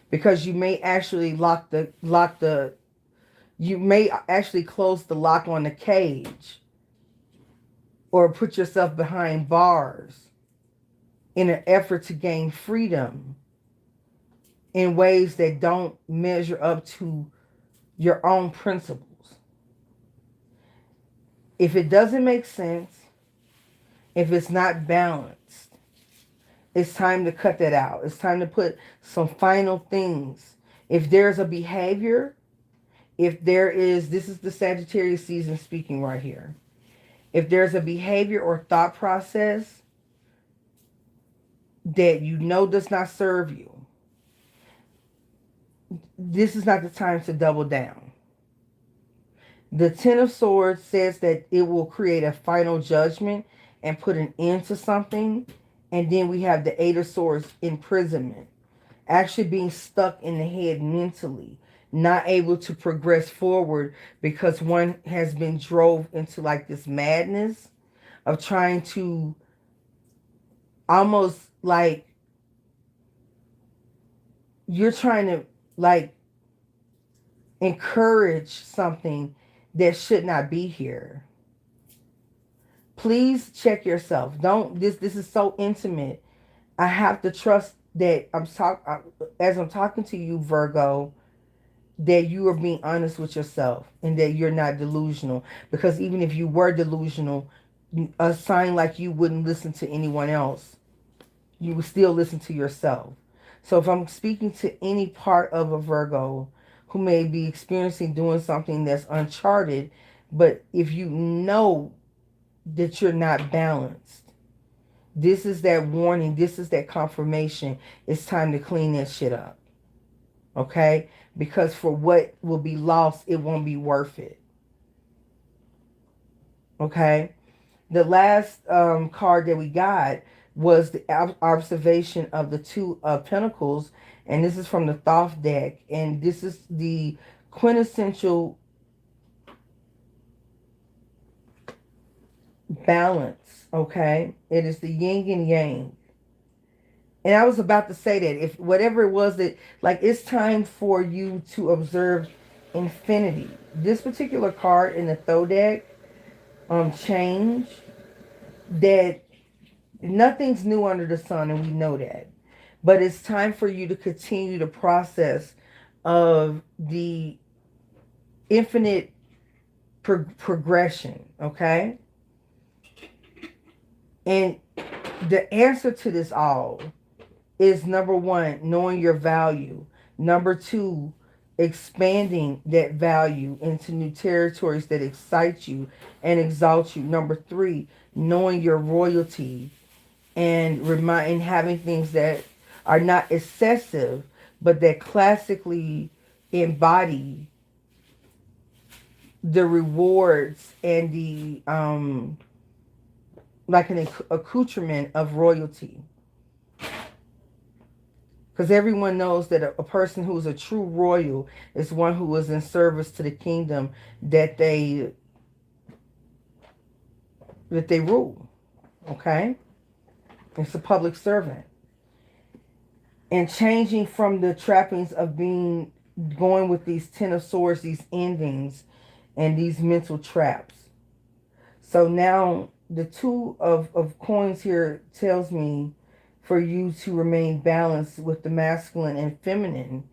Because you may actually you may actually close the lock on the cage, or put yourself behind bars in an effort to gain freedom in ways that don't measure up to your own principles. If it doesn't make sense, if it's not balanced, it's time to cut that out. It's time to put some final things. If there's a behavior, this is the Sagittarius season speaking right here. If there's a behavior or thought process that you know does not serve you, this is not the time to double down. The Ten of Swords says that it will create a final judgment and put an end to something. And then we have the Eight of Swords, imprisonment. Actually being stuck in the head mentally. Not able to progress forward because one has been drove into like this madness of trying to almost like you're trying to like encourage something that should not be here. Please check yourself. Don't this is so intimate. I have to trust that as I'm talking to you, Virgo, that you are being honest with yourself and that you're not delusional. Because even if you were delusional, a sign like you wouldn't listen to anyone else. You would still listen to yourself. So if I'm speaking to any part of a Virgo who may be experiencing doing something that's uncharted, but if you know that you're not balanced, this is that warning. This is that confirmation. It's time to clean that shit up. Okay? Because for what will be lost, it won't be worth it. Okay? The last card that we got was the observation of the Two of Pentacles. And this is from the Thoth deck. And this is the quintessential balance. Okay? It is the yin and yang. And I was about to say that if whatever it was that, like, it's time for you to observe infinity. This particular card in the Thoth deck, change, that nothing's new under the sun, and we know that. But it's time for you to continue the process of the infinite progression, okay? And the answer to this all is, number one, knowing your value. Number two, expanding that value into new territories that excite you and exalt you. Number three, knowing your royalty and having things that are not excessive, but that classically embody the rewards and the like an accoutrement of royalty. Because everyone knows that a person who is a true royal is one who is in service to the kingdom that they rule. Okay? It's a public servant. And changing from the trappings of going with these Ten of Swords, these endings, and these mental traps. So now the Two of Coins here tells me for you to remain balanced with the masculine and feminine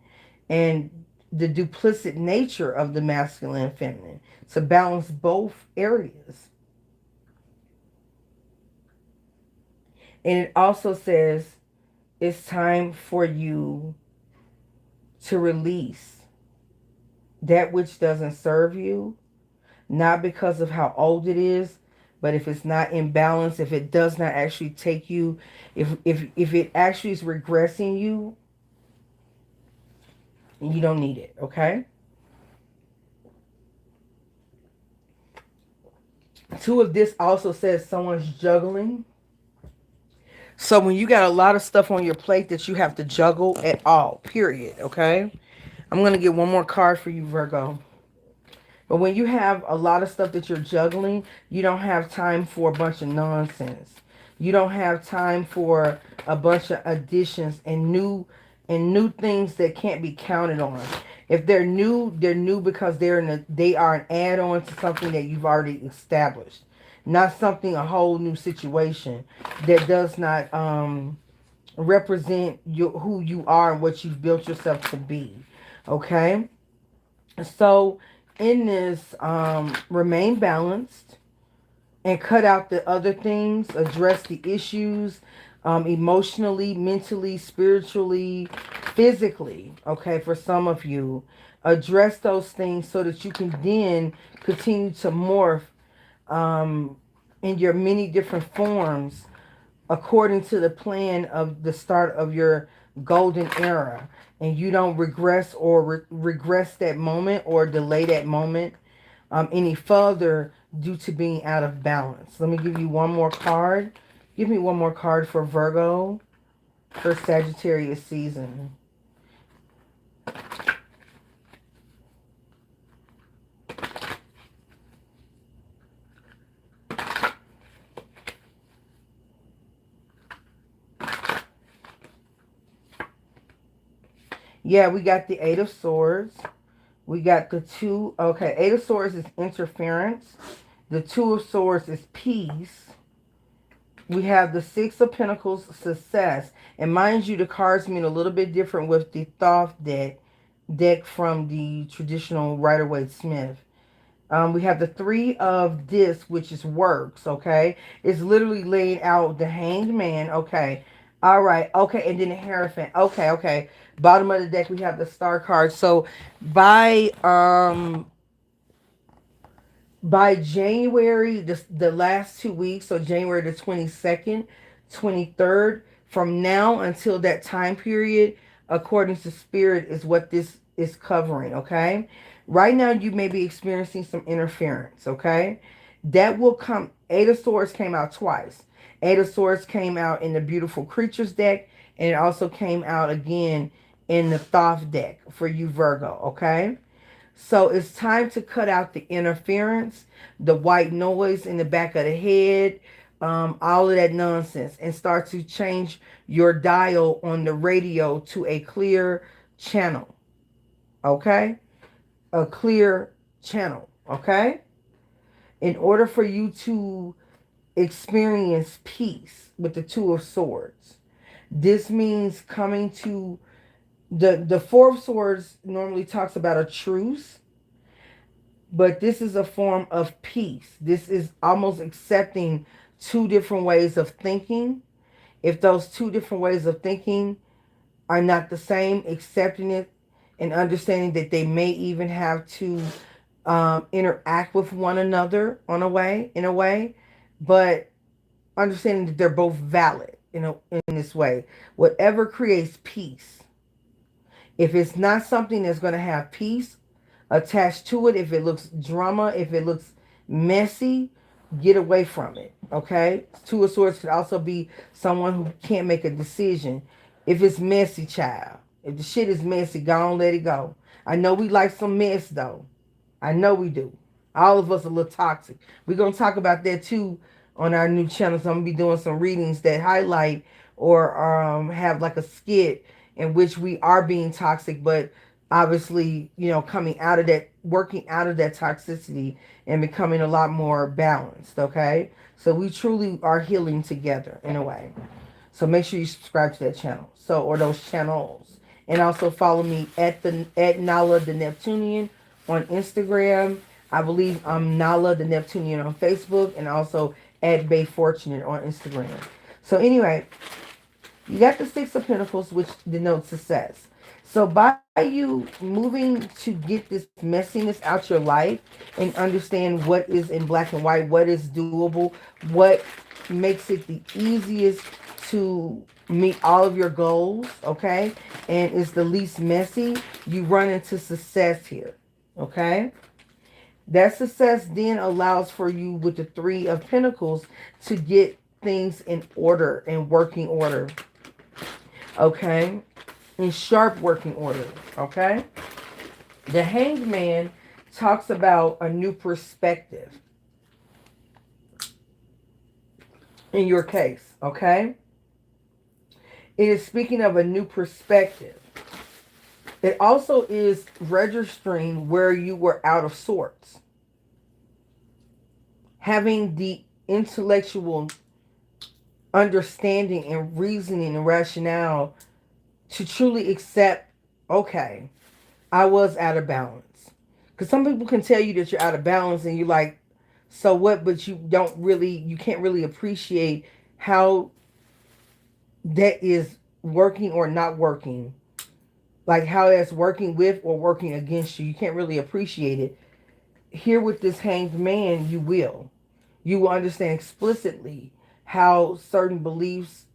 and the duplicit nature of the masculine and feminine, to balance both areas. And it also says it's time for you to release that which doesn't serve you, not because of how old it is, but if it's not in balance, if it does not actually take you, if it actually is regressing you, you don't need it, okay? Two of this also says someone's juggling. So when you got a lot of stuff on your plate that you have to juggle at all, period, okay? I'm going to get one more card for you, Virgo. But when you have a lot of stuff that you're juggling, you don't have time for a bunch of nonsense. You don't have time for a bunch of additions and new things that can't be counted on. If they're new because they are an add-on to something that you've already established. Not something, a whole new situation that does not represent who you are and what you've built yourself to be. Okay? So in this, remain balanced and cut out the other things. Address the issues emotionally, mentally, spiritually, physically. Okay, for some of you. Address those things so that you can then continue to morph in your many different forms according to the plan of the start of your golden era, and you don't regress or regress that moment or delay that moment any further due to being out of balance. Let me give you one more card. Give me one more card for Virgo for Sagittarius season. Yeah, we got the Eight of Swords. We got the two. Okay, Eight of Swords is interference. The Two of Swords is peace. We have the Six of Pentacles, success. And mind you, the cards mean a little bit different with the Thoth deck from the traditional Rider-Waite-Smith. We have the Three of Discs, which is works, okay? It's literally laid out the Hanged Man, okay. All right, okay, and then the Hierophant. Okay, okay. Bottom of the deck, we have the Star card. So by January, the last 2 weeks, so January the 22nd, 23rd, from now until that time period, according to Spirit, is what this is covering, okay? Right now, you may be experiencing some interference, okay? That will come. Eight of Swords came out twice. Eight of Swords came out in the Beautiful Creatures deck, and it also came out again in the Thoth deck for you, Virgo, okay? So it's time to cut out the interference, the white noise in the back of the head, all of that nonsense, and start to change your dial on the radio to a clear channel. Okay? A clear channel. Okay? In order for you to experience peace with the Two of Swords, this means coming to the Four of Swords normally talks about a truce, but this is a form of peace. This is almost accepting two different ways of thinking. If those two different ways of thinking are not the same, accepting it and understanding that they may even have to interact with one another in a way, but understanding that they're both valid in this way. Whatever creates peace. If it's not something that's going to have peace attached to it, if it looks drama, if it looks messy, get away from it, okay? Two of Swords could also be someone who can't make a decision. If it's messy, child, if the shit is messy, go on, let it go. I know we like some mess, though. I know we do. All of us are a little toxic. We're going to talk about that, too, on our new channel. So I'm going to be doing some readings that highlight or have like a skit in which we are being toxic, but obviously, coming out of that, working out of that toxicity and becoming a lot more balanced, okay? So we truly are healing together in a way. So make sure you subscribe to that channel, or those channels. And also follow me at Nala the Neptunian on Instagram. I believe I'm Nala the Neptunian on Facebook, and also at beyfortunate on Instagram. So anyway, you got the Six of Pentacles, which denotes success. So by you moving to get this messiness out your life and understand what is in black and white, what is doable, what makes it the easiest to meet all of your goals, okay, and is the least messy, you run into success here, okay? That success then allows for you with the Three of Pentacles to get things in order, in working order, okay? In sharp working order, okay? The Hanged Man talks about a new perspective in your case, okay? It is speaking of a new perspective. It also is registering where you were out of sorts. Having the intellectual understanding and reasoning and rationale to truly accept, okay, I was out of balance. Because some people can tell you that you're out of balance and you're like, so what? But you can't really appreciate how that is working or not working. Like how that's working with or working against you. You can't really appreciate it. Here with this Hanged Man, you will. You will understand explicitly how certain beliefs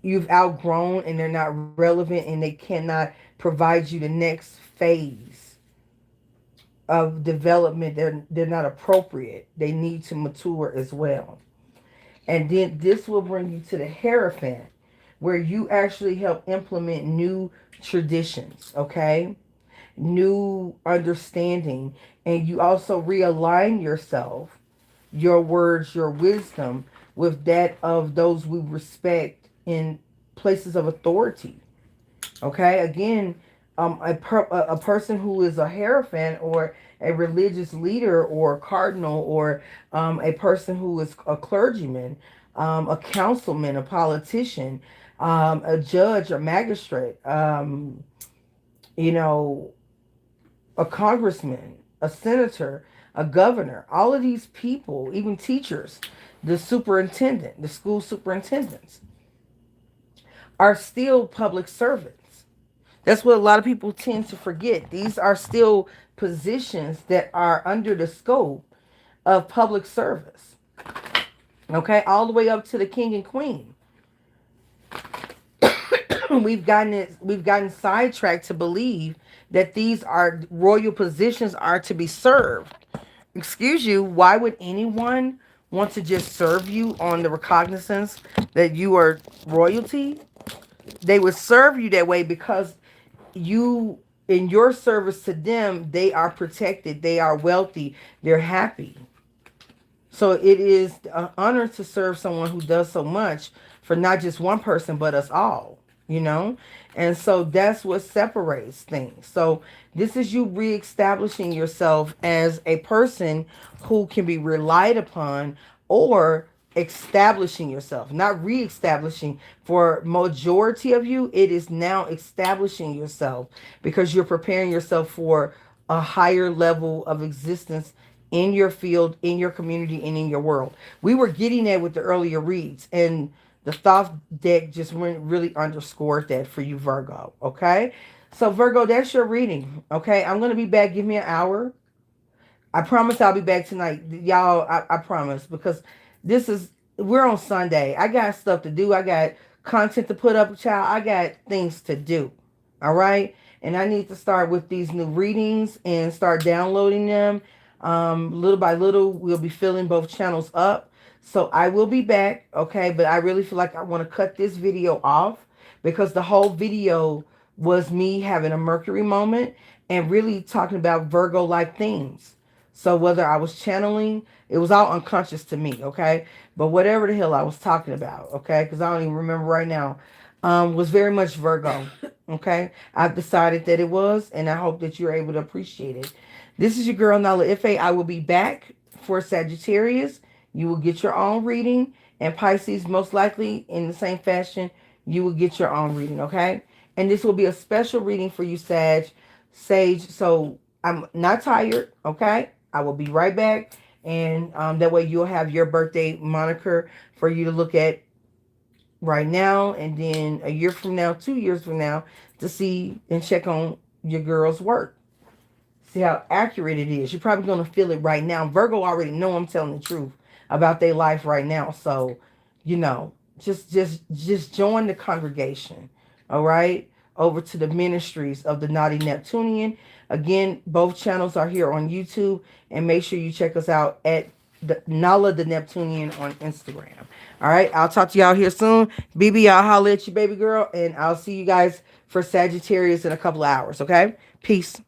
you've outgrown and they're not relevant and they cannot provide you the next phase of development. They're not appropriate. They need to mature as well. And then this will bring you to the Hierophant, where you actually help implement new traditions, okay? New understanding. And you also realign yourself, your words, your wisdom, with that of those we respect in places of authority. Okay, again, a person who is a hierophant or a religious leader or a cardinal or a person who is a clergyman, a councilman, a politician, a judge, a magistrate, you know, a congressman, a senator, a governor, all of these people, even teachers, the superintendent, the school superintendents, are still public servants. That's what a lot of people tend to forget. These are still positions that are under the scope of public service. Okay, all the way up to the king and queen. We've gotten sidetracked to believe that these are royal positions are to be served. Excuse you, why would anyone want to just serve you on the recognizance that you are royalty? They would serve you that way because you, in your service to them, they are protected, they are wealthy, they're happy. So it is an honor to serve someone who does so much for not just one person, but us all, you know? And so that's what separates things. So this is you reestablishing yourself as a person who can be relied upon, or establishing yourself, not reestablishing. For majority of you, it is now establishing yourself because you're preparing yourself for a higher level of existence in your field, in your community, and in your world. We were getting that with the earlier reads, and the Thoth deck just really underscored that for you, Virgo. Okay, so Virgo, that's your reading. Okay, I'm gonna be back. Give me an hour. I promise I'll be back tonight, y'all. I promise, because this is we're on Sunday. I got stuff to do. I got content to put up, child. I got things to do. All right, and I need to start with these new readings and start downloading them. Little by little, we'll be filling both channels up. So I will be back, okay? But I really feel like I want to cut this video off because the whole video was me having a Mercury moment and really talking about Virgo-like themes. So whether I was channeling, it was all unconscious to me, okay? But whatever the hell I was talking about, okay? Because I don't even remember right now, was very much Virgo, okay? I've decided that it was, and I hope that you're able to appreciate it. This is your girl, Nala-Ife. I will be back for Sagittarius. You will get your own reading. And Pisces, most likely, in the same fashion, you will get your own reading, okay? And this will be a special reading for you, Sage. So I'm not tired, okay? I will be right back. And that way you'll have your birthday moniker for you to look at right now. And then a year from now, 2 years from now, to see and check on your girl's work. See how accurate it is. You're probably going to feel it right now. Virgo already know I'm telling the truth about their life right now. So, you know, just join the congregation. All right. Over to the ministries of the Naughty Neptunian. Again, both channels are here on YouTube. And make sure you check us out at the Nala the Neptunian on Instagram. All right. I'll talk to y'all here soon. BB, I'll holler at you, baby girl. And I'll see you guys for Sagittarius in a couple of hours. Okay. Peace.